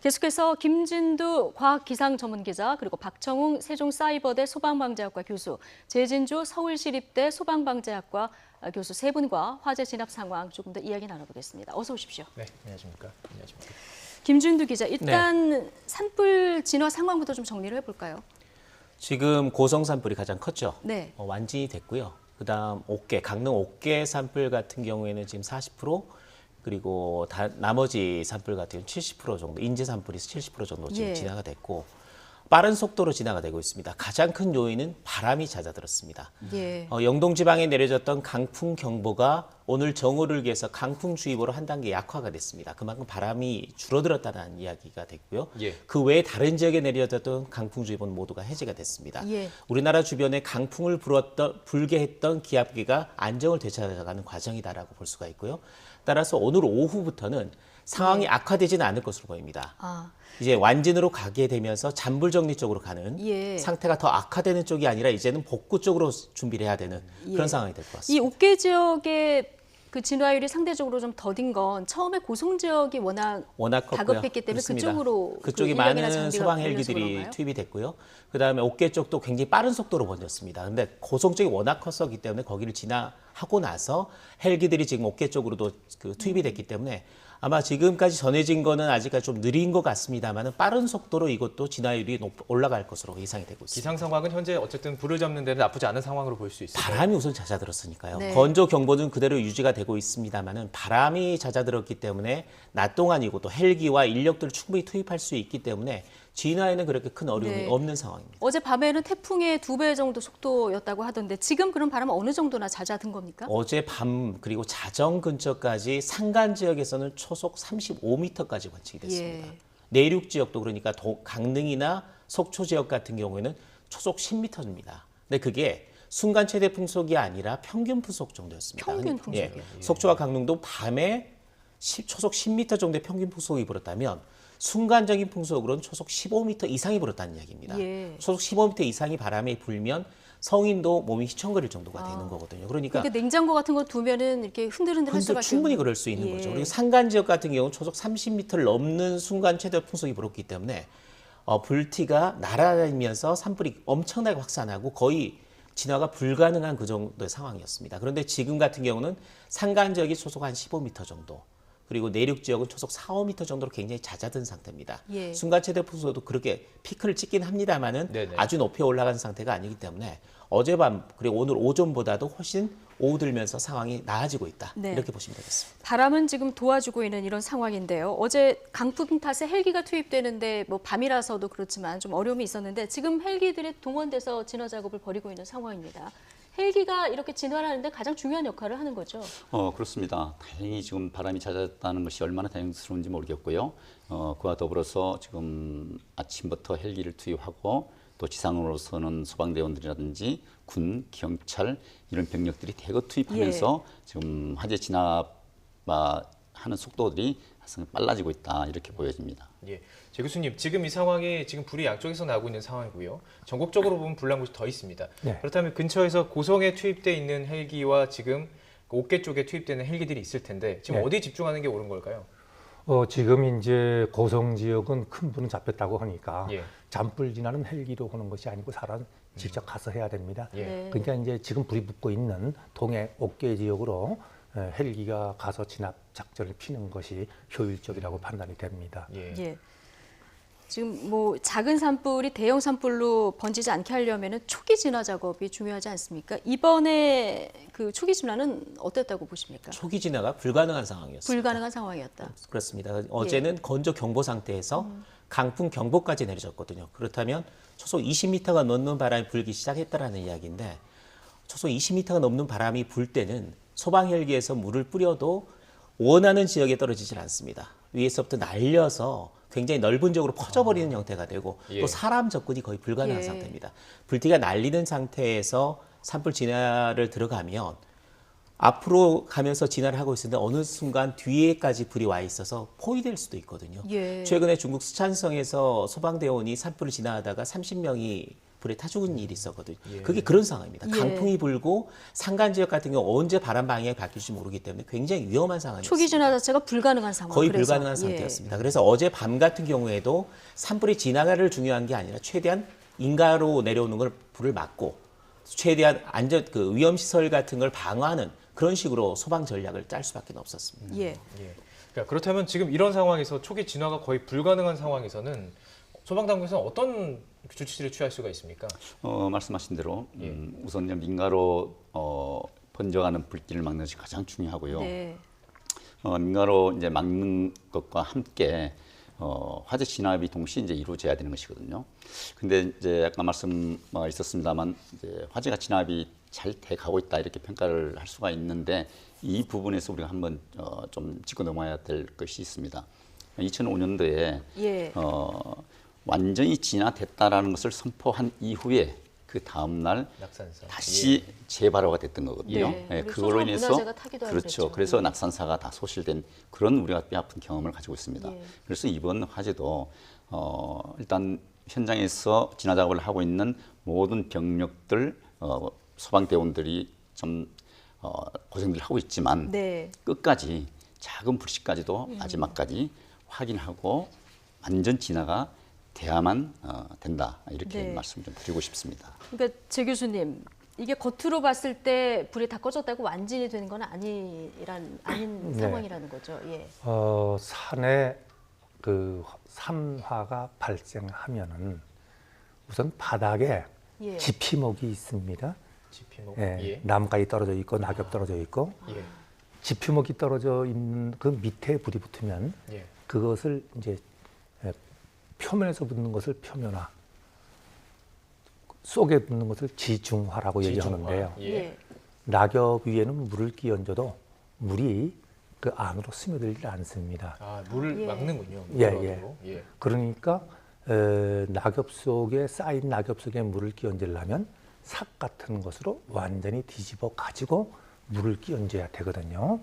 계속해서 김진두 과학기상전문기자 그리고 박청웅 세종사이버대 소방방재학과 교수, 재진주 서울시립대 소방방재학과 교수 세 분과 화재 진압 상황 조금 더 이야기 나눠보겠습니다. 어서 오십시오. 네, 안녕하십니까. 안녕하십니까. 김진두 기자, 일단 산불 진화 상황부터 좀 정리를 해볼까요? 지금 고성 산불이 가장 컸죠. 네. 완진이 됐고요. 그다음 옥계, 강릉 옥계 산불 같은 경우에는 지금 40%, 그리고 나머지 산불 같은 경우는 70% 정도, 인제 산불이 70% 정도 지금 진화가 됐고 빠른 속도로 진화가 되고 있습니다. 가장 큰 요인은 바람이 잦아들었습니다. 영동 지방에 내려졌던 강풍 경보가 오늘 정오를 기해서 강풍주의보로 한 단계 약화가 됐습니다. 그만큼 바람이 줄어들었다는 이야기가 됐고요. 그 외에 다른 지역에 내려졌던 강풍주의보는 모두가 해제가 됐습니다. 우리나라 주변에 강풍을 불게 했던 기압기가 안정을 되찾아가는 과정이다라고 볼 수가 있고요. 따라서 오늘 오후부터는 상황이 악화되지는 않을 것으로 보입니다. 이제 완진으로 가게 되면서 잔불 정리 쪽으로 가는 상태가 더 악화되는 쪽이 아니라 이제는 복구 쪽으로 준비를 해야 되는 그런 상황이 될 것 같습니다. 이 옥계 지역의 그 진화율이 상대적으로 좀 더딘 건 처음에 고성 지역이 워낙 다급했기 때문에 그렇습니다. 그 그쪽이 많은 소방 헬기들이 투입이 됐고요. 그다음에 옥계 쪽도 굉장히 빠른 속도로 번졌습니다. 근데 고성 쪽이 워낙 컸었기 때문에 거기를 진화하고 나서 헬기들이 지금 옥계 쪽으로도 투입이 됐기 때문에 아마 지금까지 전해진 거는 아직까지 좀 느린 것 같습니다만 빠른 속도로 이것도 진화율이 올라갈 것으로 예상이 되고 있습니다. 기상 상황은 현재 어쨌든 불을 잡는 데는 나쁘지 않은 상황으로 볼 수 있습니다. 바람이 우선 잦아들었으니까요. 건조 경보는 그대로 유지가 되고 있습니다만 바람이 잦아들었기 때문에 낮 동안이고 또 헬기와 인력들을 충분히 투입할 수 있기 때문에 진화에는 그렇게 큰 어려움이 없는 상황입니다. 어제 밤에는 태풍의 2배 정도 속도였다고 하던데 지금 그런 바람은 어느 정도나 잦아든 겁니까? 어제 밤 그리고 자정 근처까지 산간 지역에서는 초속 35m까지 관측이 됐습니다. 내륙 지역도 그러니까 강릉이나 속초 지역 같은 경우에는 초속 10m입니다. 근데 그게 순간 최대 풍속이 아니라 평균 풍속 정도였습니다. 평균 풍속이요? 속초와 강릉도 밤에 초속 10m 정도의 평균 풍속이 불었다면 순간적인 풍속으로는 초속 15m 이상이 불었다는 이야기입니다. 초속 15m 이상이 바람에 불면 성인도 몸이 휘청거릴 정도가 되는 거거든요. 그러니까 냉장고 같은 거 두면은 이렇게 흔들흔들할 수밖에 충분히 없는. 그럴 수 있는 거죠. 그리고 산간 지역 같은 경우는 초속 30m를 넘는 순간 최대 풍속이 불었기 때문에 불티가 날아다니면서 산불이 엄청나게 확산하고 거의 진화가 불가능한 그 정도의 상황이었습니다. 그런데 지금 같은 경우는 산간 지역이 초속 한 15m 정도, 그리고 내륙 지역은 초속 4, 5m 정도로 굉장히 잦아든 상태입니다. 순간 최대 풍속도 그렇게 피크를 찍긴 합니다만은 아주 높이 올라간 상태가 아니기 때문에 어젯밤 그리고 오늘 오전보다도 훨씬 오후 들면서 상황이 나아지고 있다. 이렇게 보시면 되겠습니다. 바람은 지금 도와주고 있는 이런 상황인데요. 어제 강풍 탓에 헬기가 투입되는데 뭐 밤이라서도 그렇지만 좀 어려움이 있었는데 지금 헬기들이 동원돼서 진화 작업을 벌이고 있는 상황입니다. 헬기가 이렇게 진화하는데 가장 중요한 역할을 하는 거죠? 그렇습니다. 다행히 지금 바람이 잦았다는 것이 얼마나 다행스러운지 모르겠고요. 그와 더불어서 지금 아침부터 헬기를 투입하고 또 지상으로서는 소방대원들이라든지 군, 경찰 이런 병력들이 대거 투입하면서 지금 화재 진압하는 속도들이 빨라지고 있다 이렇게 보여집니다. 제 교수님, 지금 이 상황이 지금 불이 양쪽에서 나고 있는 상황이고요. 전국적으로 보면 불난 곳이 더 있습니다. 그렇다면 근처에서 고성에 투입돼 있는 헬기와 지금 옥계 쪽에 투입되는 헬기들이 있을 텐데 지금 어디 집중하는 게 옳은 걸까요? 지금 이제 고성 지역은 큰 불은 잡혔다고 하니까 잔불 진화는 헬기로 하는 것이 아니고 사람 직접 가서 해야 됩니다. 그러니까 이제 지금 불이 붙고 있는 동해 옥계 지역으로 헬기가 가서 진압 작전을 피는 것이 효율적이라고 판단이 됩니다. 지금 뭐 작은 산불이 대형 산불로 번지지 않게 하려면은 초기 진화 작업이 중요하지 않습니까? 이번에 그 초기 진화는 어땠다고 보십니까? 초기 진화가 불가능한 상황이었습니다. 불가능한 상황이었다. 그렇습니다. 어제는 건조 경보 상태에서 강풍 경보까지 내려졌거든요. 그렇다면 초속 20m가 넘는 바람이 불기 시작했다라는 이야기인데 초속 20m가 넘는 바람이 불 때는 소방 헬기에서 물을 뿌려도 원하는 지역에 떨어지질 않습니다. 위에서부터 날려서 굉장히 넓은 지역으로 퍼져버리는 형태가 되고 또 사람 접근이 거의 불가능한 상태입니다. 불티가 날리는 상태에서 산불 진화를 들어가면 앞으로 가면서 진화를 하고 있었는데 어느 순간 뒤에까지 불이 와 있어서 포위될 수도 있거든요. 예. 최근에 중국 스촨성에서 소방대원이 산불을 진화하다가 30명이 불에 타 죽은 일이 있었거든요. 그게 그런 상황입니다. 예. 강풍이 불고 산간 지역 같은 경우 언제 바람 방향이 바뀔지 모르기 때문에 굉장히 위험한 상황이었습니다. 초기 진화 자체가 불가능한 상황. 거의 그래서. 불가능한 예. 상태였습니다. 그래서 어제 밤 같은 경우에도 산불이 진화를 중요한 게 아니라 최대한 인가로 내려오는 걸 불을 막고 최대한 안전 위험 시설 같은 걸 방어하는 그런 식으로 소방 전략을 짤 수밖에 없었습니다. 예. 예. 그러니까 그렇다면 지금 이런 상황에서 초기 진화가 거의 불가능한 상황에서는 소방당국에서는 어떤 조치들을 취할 수가 있습니까? 말씀하신 대로 우선 민가로 번져가는 불길을 막는 것이 가장 중요하고요. 네. 민가로 이제 막는 것과 함께 화재 진압이 동시에 이제 이루어져야 되는 것이거든요. 근데 이제 아까 말씀 있었습니다만 이제 화재가 진압이 잘 돼가고 있다 이렇게 평가를 할 수가 있는데 이 부분에서 우리가 한번 좀 짚고 넘어야 될 것이 있습니다. 2005년도에 예. 완전히 진화됐다라는 것을 선포한 이후에 그 다음 날 낙산사. 다시 재발화가 됐던 거거든요. 네. 예, 우리 그걸로 소방 인해서 문화재가 타기도 하고 그렇죠. 그랬죠. 그래서 낙산사가 다 소실된 그런 우리가 뼈아픈 경험을 가지고 있습니다. 예. 그래서 이번 화재도 일단 현장에서 진화 작업을 하고 있는 모든 병력들 소방대원들이 좀 고생들을 하고 있지만 네. 끝까지 작은 불씨까지도 마지막까지 확인하고 완전 진화가 돼야만 된다 이렇게 네. 말씀 좀 드리고 싶습니다. 그러니까 제 교수님, 이게 겉으로 봤을 때 불이 다 꺼졌다고 완전히 되는 건 아닌 네. 상황이라는 거죠. 예. 산에 그 산화가 발생하면은 우선 바닥에 예. 지피목이 있습니다. 지피목. 예, 예. 나뭇가지 떨어져 있고 낙엽 떨어져 있고 예. 지피목이 떨어져 있는 그 밑에 불이 붙으면 예. 그것을 이제 표면에서 붙는 것을 표면화, 속에 붙는 것을 지중화라고 얘기하는데요. 예. 예. 낙엽 위에는 물을 끼얹어도 물이 그 안으로 스며들지 않습니다. 아, 물을 예. 막는군요. 예, 물어도. 예. 그러니까 낙엽 속에 쌓인 낙엽 속에 물을 끼얹으려면 삭 같은 것으로 완전히 뒤집어 가지고 물을 끼얹어야 되거든요.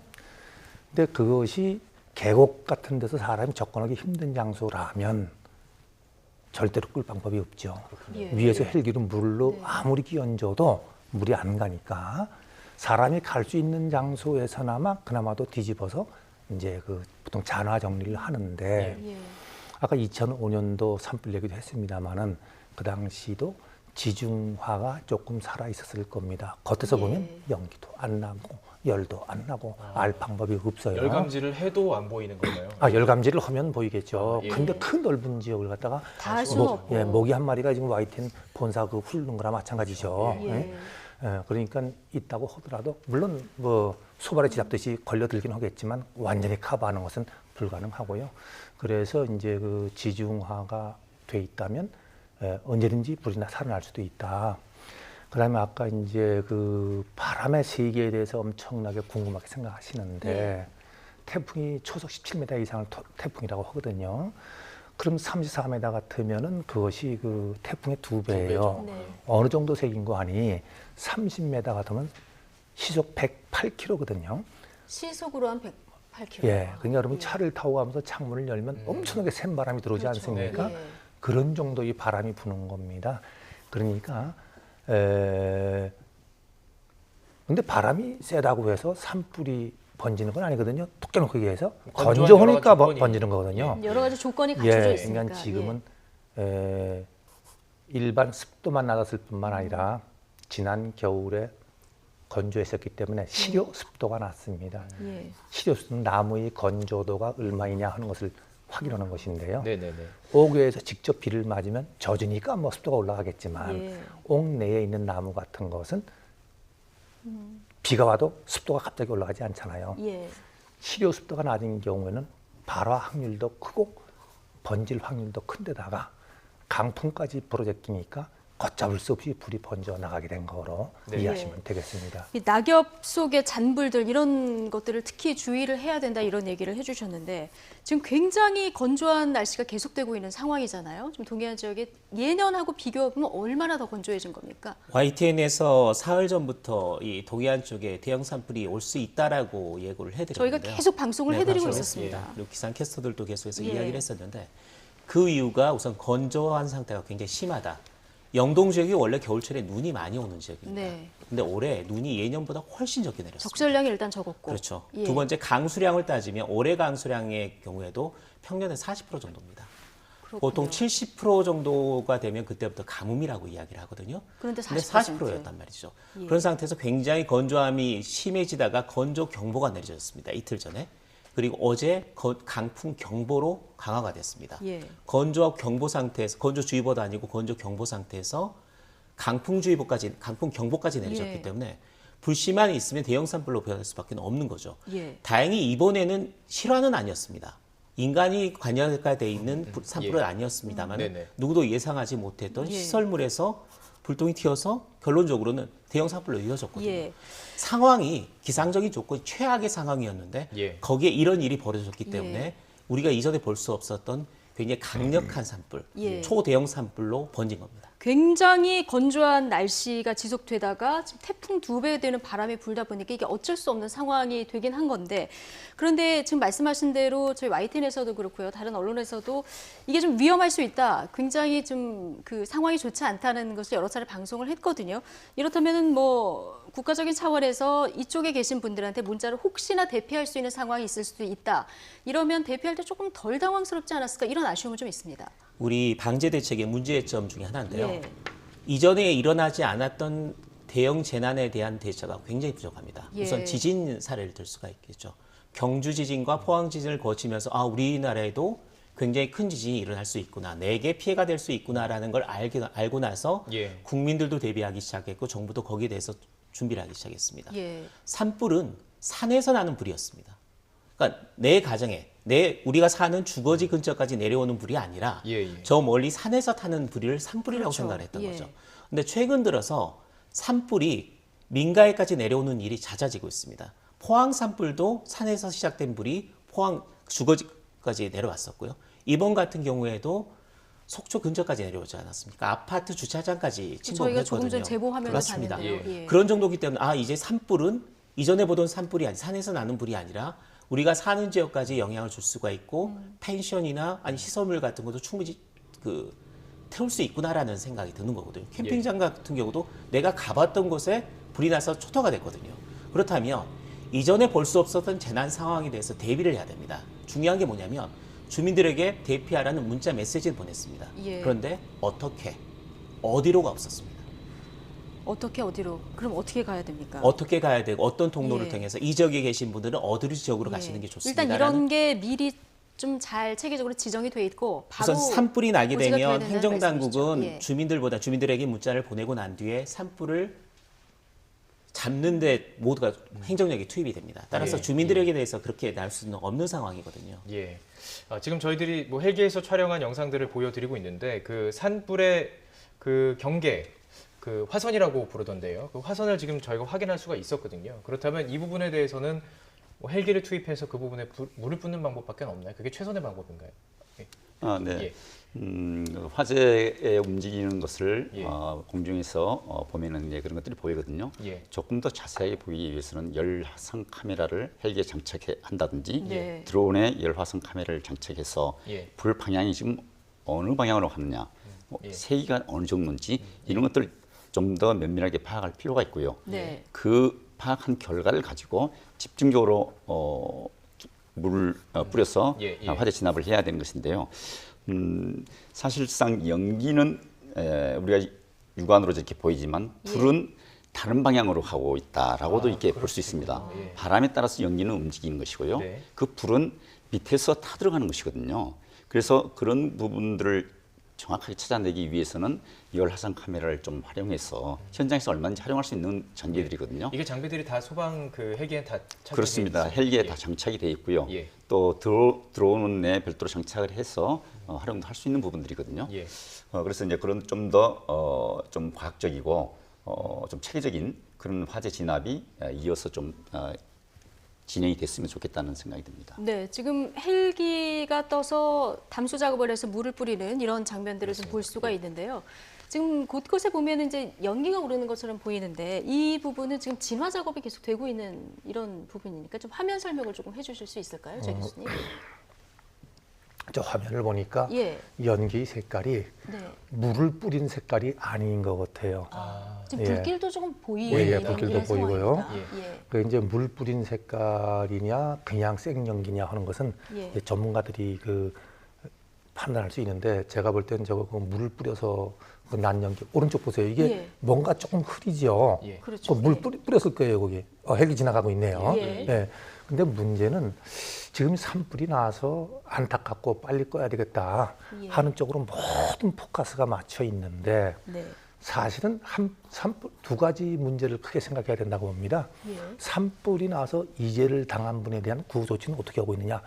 근데 그것이 계곡 같은 데서 사람이 접근하기 힘든 장소라면 절대로 끌 방법이 없죠. 예. 위에서 헬기로 물로 네. 아무리 끼얹어도 물이 안 가니까 사람이 갈 수 있는 장소에서나마 그나마도 뒤집어서 이제 그 보통 잔화 정리를 하는데 예. 아까 2005년도 산불 얘기도 했습니다마는 그 당시도 지중화가 조금 살아 있었을 겁니다. 겉에서 예. 보면 연기도 안 나고 열도 안 나고 알 방법이 없어요. 열 감지를 해도 안 보이는 건가요? 열 감지를 하면 보이겠죠. 예. 근데 큰 넓은 지역을 갖다가 다 할 수는 없고. 모기 한 마리가 지금 YTN 본사 그 훑는 거나 마찬가지죠. 예. 그러니까 있다고 하더라도 물론 뭐 소발에 쥐잡듯이 걸려들긴 하겠지만 완전히 커버하는 것은 불가능하고요. 그래서 이제 그 지중화가 돼 있다면 언제든지 불이 살아날 수도 있다. 그다음에 아까 이제 그 바람의 세기에 대해서 엄청나게 궁금하게 생각하시는데 태풍이 초속 17m 이상을 태풍이라고 하거든요. 그럼 34m 같으면은 그것이 그 태풍의 2배예요. 네. 어느 정도 색인 거 아니 30m 같으면 시속 108km거든요. 시속으로 한 108km. 예, 그러니까 여러분 차를 타고 가면서 창문을 열면 엄청나게 센 바람이 들어오지 그렇죠. 않습니까? 예. 그런 정도의 바람이 부는 겁니다. 그러니까 근데 바람이 세다고 해서 산불이 번지는 건 아니거든요. 톡 깨놓고 얘기해서 건조한 건조하니까 여러 가지 조건이 번지는 거거든요. 여러 가지 조건이 갖춰져 예, 있으니까. 그러니까 지금은 일반 습도만 낮았을 뿐만 아니라 지난 겨울에 건조했었기 때문에 시료 습도가 낮습니다. 예. 시료 습도는 나무의 건조도가 얼마이냐 하는 것을 확인하는 것인데요. 네네네. 옥외에서 직접 비를 맞으면 젖으니까 뭐 습도가 올라가겠지만 예. 옥 내에 있는 나무 같은 것은 비가 와도 습도가 갑자기 올라가지 않잖아요. 예. 시료 습도가 낮은 경우에는 발화 확률도 크고 번질 확률도 큰데다가 강풍까지 불어제끼니까 걷잡을 수 없이 불이 번져 나가게 된 거로 이해하시면 되겠습니다. 이 낙엽 속의 잔불들 이런 것들을 특히 주의를 해야 된다 이런 얘기를 해주셨는데 지금 굉장히 건조한 날씨가 계속되고 있는 상황이잖아요. 좀 동해안 지역에 예년하고 비교해보면 얼마나 더 건조해진 겁니까? YTN에서 사흘 전부터 이 동해안 쪽에 대형 산불이 올 수 있다라고 예고를 해드렸는데요. 저희가 계속 방송을 해드리고 있었습니다. 그리고 기상 캐스터들도 계속해서 예. 이야기를 했었는데 그 이유가 우선 건조한 상태가 굉장히 심하다. 영동 지역이 원래 겨울철에 눈이 많이 오는 지역입니다. 네. 근데 올해 눈이 예년보다 훨씬 적게 내렸습니다. 적절량이 일단 적었고. 그렇죠. 예. 두 번째 강수량을 따지면 올해 강수량의 경우에도 평년의 40% 정도입니다. 그렇군요. 보통 70% 정도가 되면 그때부터 가뭄이라고 이야기를 하거든요. 그런데 40%였단 말이죠. 예. 그런 상태에서 굉장히 건조함이 심해지다가 건조 경보가 내려졌습니다. 이틀 전에. 그리고 어제 강풍 경보로 강화가 됐습니다. 예. 건조 경보 상태에서 건조주의보도 아니고 건조 경보 상태에서 강풍주의보까지 강풍 경보까지 내려졌기 예. 때문에 불씨만 있으면 대형 산불로 변할 수밖에 없는 거죠. 예. 다행히 이번에는 실화는 아니었습니다. 인간이 관여가 돼 있는 산불은 아니었습니다만 네네. 누구도 예상하지 못했던 예. 시설물에서 불똥이 튀어서 결론적으로는 대형 산불로 이어졌거든요. 예. 상황이 기상적인 조건이 최악의 상황이었는데 예. 거기에 이런 일이 벌어졌기 때문에 우리가 이전에 볼 수 없었던 굉장히 강력한 산불, 예. 초대형 산불로 번진 겁니다. 굉장히 건조한 날씨가 지속되다가 지금 태풍 2배 되는 바람이 불다 보니까 이게 어쩔 수 없는 상황이 되긴 한 건데 그런데 지금 말씀하신 대로 저희 YTN에서도 그렇고요. 다른 언론에서도 이게 좀 위험할 수 있다. 굉장히 좀 그 상황이 좋지 않다는 것을 여러 차례 방송을 했거든요. 이렇다면은 뭐 국가적인 차원에서 이쪽에 계신 분들한테 문자를 혹시나 대피할 수 있는 상황이 있을 수도 있다. 이러면 대피할 때 조금 덜 당황스럽지 않았을까 이런 아쉬움은 좀 있습니다. 우리 방제 대책의 문제점 중에 하나인데요. 예. 이전에 일어나지 않았던 대형 재난에 대한 대처가 굉장히 부족합니다. 예. 우선 지진 사례를 들 수가 있겠죠. 경주 지진과 포항 지진을 거치면서 우리나라에도 굉장히 큰 지진이 일어날 수 있구나, 내게 피해가 될 수 있구나라는 걸 알고 나서 예. 국민들도 대비하기 시작했고 정부도 거기에 대해서 준비를 하기 시작했습니다. 예. 산불은 산에서 나는 불이었습니다. 그러니까 내 가정에 우리가 사는 주거지 근처까지 내려오는 불이 아니라 저 멀리 산에서 타는 불을 산불이라고 그렇죠. 생각을 했던 예. 거죠. 근데 최근 들어서 산불이 민가에까지 내려오는 일이 잦아지고 있습니다. 포항 산불도 산에서 시작된 불이 포항 주거지까지 내려왔었고요. 이번 같은 경우에도 속초 근처까지 내려오지 않았습니까? 아파트 주차장까지 침범했거든요. 저희가 조금 전 제보 화면을 그렇습니다. 봤는데요. 예. 그런 정도기 때문에 이제 산불은 이전에 보던 산불이 아니 산에서 나는 불이 아니라 우리가 사는 지역까지 영향을 줄 수가 있고 펜션이나 아니 시설물 같은 것도 충분히 태울 수 있구나라는 생각이 드는 거거든요. 캠핑장 같은 경우도 내가 가봤던 곳에 불이 나서 초토가 됐거든요. 그렇다면 이전에 볼 수 없었던 재난 상황에 대해서 대비를 해야 됩니다. 중요한 게 뭐냐면 주민들에게 대피하라는 문자 메시지를 보냈습니다. 예. 그런데 어떻게, 어디로가 없었습니다. 어떻게 어디로? 그럼 어떻게 가야 됩니까? 어떻게 가야 되고 어떤 통로를 예. 통해서 이 지역에 계신 분들은 어디 지역으로 가시는 게 좋습니다. 일단 이런 게 미리 좀 잘 체계적으로 지정이 돼 있고 바로 우선 산불이 나게 고지가 돼야 되면 된다는 행정당국은 말씀이시죠? 예. 주민들에게 문자를 보내고 난 뒤에 산불을 잡는데 모두가 행정력이 투입이 됩니다. 따라서 예. 주민들에게 대해서 그렇게 날 수는 없는 상황이거든요. 예. 지금 저희들이 뭐 헬기에서 촬영한 영상들을 보여드리고 있는데 그 산불의 그 경계, 그 화선이라고 부르던데요. 그 화선을 지금 저희가 확인할 수가 있었거든요. 그렇다면 이 부분에 대해서는 뭐 헬기를 투입해서 그 부분에 물을 붓는 방법밖에 없나요? 그게 최선의 방법인가요? 예. 네. 예. 화재에 움직이는 것을 예. 공중에서 보면은 이제 그런 것들이 보이거든요. 예. 조금 더 자세하게 보이기 위해서는 열화상 카메라를 헬기에 장착한다든지 네. 드론에 열화상 카메라를 장착해서 예. 불 방향이 지금 어느 방향으로 가느냐, 예. 세기가 어느 정도인지 이런 것들을 좀 더 면밀하게 파악할 필요가 있고요. 네. 그 파악한 결과를 가지고 집중적으로 물을 뿌려서 예, 예. 화재 진압을 해야 되는 것인데요. 사실상 연기는 우리가 육안으로 이렇게 보이지만 불은 다른 방향으로 가고 있다라고도 이렇게 볼 수 있습니다. 예. 바람에 따라서 연기는 움직이는 것이고요. 네. 그 불은 밑에서 타들어가는 것이거든요. 그래서 그런 부분들을 정확하게 찾아내기 위해서는 열 화상 카메라를 좀 활용해서 현장에서 얼마든지 활용할 수 있는 장비들이거든요. 이게 장비들이 다 소방 그 헬기에 다 그렇습니다. 헬기에 다 장착이 되어 있고요. 예. 또 드론에 별도로 장착을 해서 활용도 할 수 있는 부분들이거든요. 예. 그래서 이제 그런 좀 더 좀 과학적이고 좀 체계적인 그런 화재 진압이 이어서 좀 진행이 됐으면 좋겠다는 생각이 듭니다. 네, 지금 헬기가 떠서 담수 작업을 해서 물을 뿌리는 이런 장면들을 좀 볼 수가 있는데요. 지금 곳곳에 보면 이제 연기가 오르는 것처럼 보이는데 이 부분은 지금 진화 작업이 계속 되고 있는 이런 부분이니까 좀 화면 설명을 조금 해주실 수 있을까요, 조 교수님? 저 화면을 보니까 예. 연기 색깔이 네. 물을 뿌린 색깔이 아닌 것 같아요. 지금 예. 불길도 조금 보이는 예, 이런 불길도 보이고요. 상황입니다. 예. 그 이제 물 뿌린 색깔이냐 그냥 생연기냐 하는 것은 예. 이제 전문가들이 그 판단할 수 있는데 제가 볼 때는 저거 그 물을 뿌려서 그 난 연기 오른쪽 보세요. 이게 예. 뭔가 조금 흐리죠. 예. 그렇죠. 물 예. 뿌렸을 거예요 거기. 헬기 지나가고 있네요. 예. 예. 근데 문제는 지금 산불이 나서 안타깝고 빨리 꺼야 되겠다 예. 하는 쪽으로 모든 포커스가 맞춰 있는데 네. 사실은 산불 두 가지 문제를 크게 생각해야 된다고 봅니다. 예. 산불이 나서 이재를 당한 분에 대한 구호 조치는 어떻게 하고 있느냐.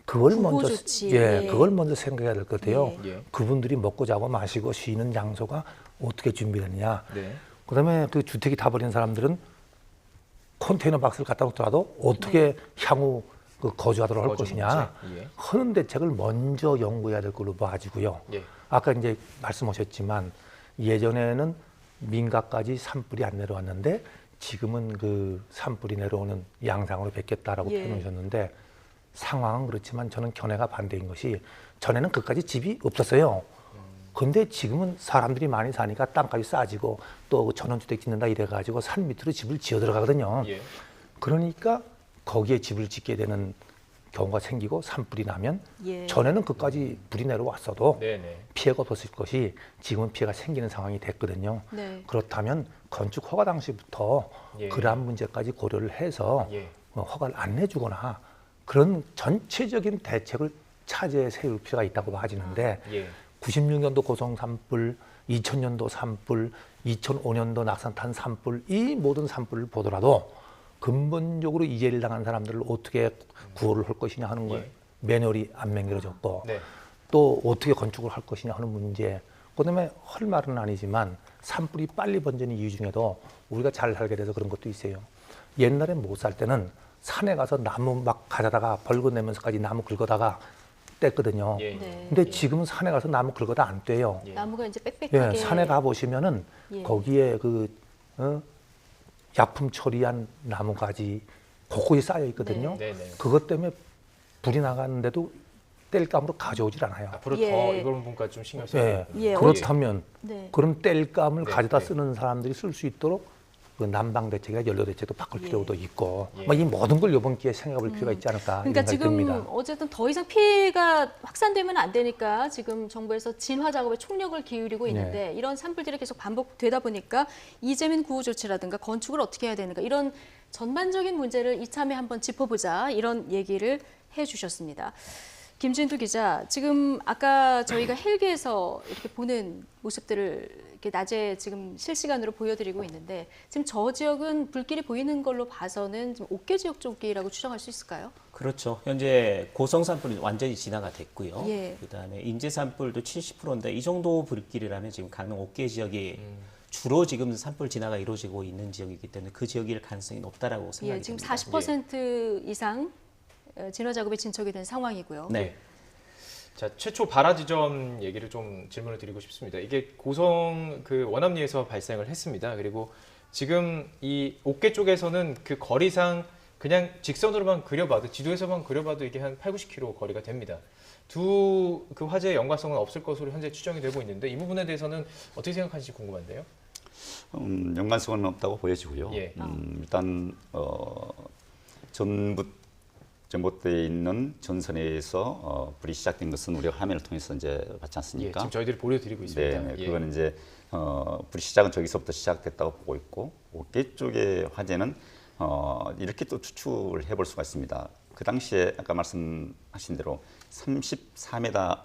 그걸 구호 먼저 조치. 예, 예. 그걸 먼저 생각해야 될 것 같아요. 예. 그분들이 먹고 자고 마시고 쉬는 장소가 어떻게 준비되느냐. 네. 그다음에 그 주택이 다 버린 사람들은 컨테이너 박스를 갖다 놓더라도 어떻게 향후 그 거주하도록 할 거주 것이냐 문제. 예. 하는 대책을 먼저 연구해야 될 걸로 봐지고요. 예. 아까 이제 말씀하셨지만 예전에는 민가까지 산불이 안 내려왔는데 지금은 그 산불이 내려오는 양상으로 바뀌었다라고 예. 표현하셨는데 상황은 그렇지만 저는 견해가 반대인 것이 전에는 그까지 집이 없었어요. 근데 지금은 사람들이 많이 사니까 땅값이 싸지고 또 전원주택 짓는다 이래가지고 산 밑으로 집을 지어 들어가거든요. 예. 그러니까 거기에 집을 짓게 되는 경우가 생기고 산불이 나면 예. 전에는 그까지 불이 내려왔어도 네네. 피해가 없었을 것이 지금은 피해가 생기는 상황이 됐거든요. 네. 그렇다면 건축 허가 당시부터 예. 그러한 문제까지 고려를 해서 예. 허가를 안 내주거나 그런 전체적인 대책을 차제에 세울 필요가 있다고 봐지는데 예. 96년도 고성 산불, 2000년도 산불, 2005년도 낙산탄 산불 이 모든 산불을 보더라도 근본적으로 이재를 당한 사람들을 어떻게 구호를 할 것이냐 하는 걸 예. 매뉴얼이 안 맹글어졌고 네. 또 어떻게 건축을 할 것이냐 하는 문제. 그다음에 할 말은 아니지만 산불이 빨리 번지는 이유 중에도 우리가 잘 살게 돼서 그런 것도 있어요. 옛날에 못 살 때는 산에 가서 나무 막 가져다가 벌거 내면서까지 나무 긁어다가 뗐거든요. 예. 네. 근데 지금은 산에 가서 나무 긁어다 안 떼요. 예. 나무가 이제 빽빽하게. 예, 산에 가 보시면은 예. 거기에 그 약품 처리한 나무 가지 곳곳이 쌓여 있거든요. 네. 네네. 그것 때문에 불이 나가는데도 뗄감으로 가져오질 않아요. 앞으로 예. 더 이런 부분까지 좀 신경 써야 예. 되겠군요. 예. 그렇다면 네. 그런 뗄감을 네, 가져다 네. 쓰는 사람들이 쓸 수 있도록 그 난방 대책이나 연료 대책도 바꿀 예. 필요도 있고 예. 이 모든 걸 이번 기회에 생각해 볼 필요가 있지 않을까 그러니까 이런 생각이 지금 듭니다. 어쨌든 더 이상 피해가 확산되면 안 되니까 지금 정부에서 진화 작업에 총력을 기울이고 있는데 이런 산불들이 계속 반복되다 보니까 이재민 구호 조치라든가 건축을 어떻게 해야 되는가 이런 전반적인 문제를 이참에 한번 짚어보자 이런 얘기를 해주셨습니다. 김진두 기자, 지금 아까 저희가 헬기에서 이렇게 보는 모습들을 이렇게 낮에 지금 실시간으로 보여드리고 있는데 지금 저 지역은 불길이 보이는 걸로 봐서는 지금 옥계 지역 쪽이라고 추정할 수 있을까요? 그렇죠. 현재 고성 산불이 완전히 진화가 됐고요. 예. 그다음에 인제 산불도 70%인데 이 정도 불길이라면 지금 강릉 옥계 지역이 주로 지금 산불 진화가 이루어지고 있는 지역이기 때문에 그 지역일 가능성이 높다라고 생각이 예, 지금 됩니다. 40% 이상 진화 작업에 진척이 된 상황이고요. 네. 자, 최초 발화 지점 얘기를 좀 질문을 드리고 싶습니다. 이게 고성 그 원암리에서 발생을 했습니다. 그리고 지금 이 옥계 쪽에서는 그 거리상 그냥 직선으로만 그려봐도 지도에서만 그려봐도 이게 한 8, 90km 거리가 됩니다. 두 그 화재의 연관성은 없을 것으로 현재 추정이 되고 있는데 이 부분에 대해서는 어떻게 생각하실지 궁금한데요. 연관성은 없다고 보여지고요. 예. 일단 전봇대에 있는 전선에서 불이 시작된 것은 우리가 화면을 통해서 이제 봤지 예, 않습니까? 지금 저희들이 보여드리고 있습니다. 네, 예. 그건 이제 불이 시작은 저기서부터 시작됐다고 보고 있고 옥계 쪽의 화재는 이렇게 또 추측을 해볼 수가 있습니다. 그 당시에 아까 말씀하신 대로 34m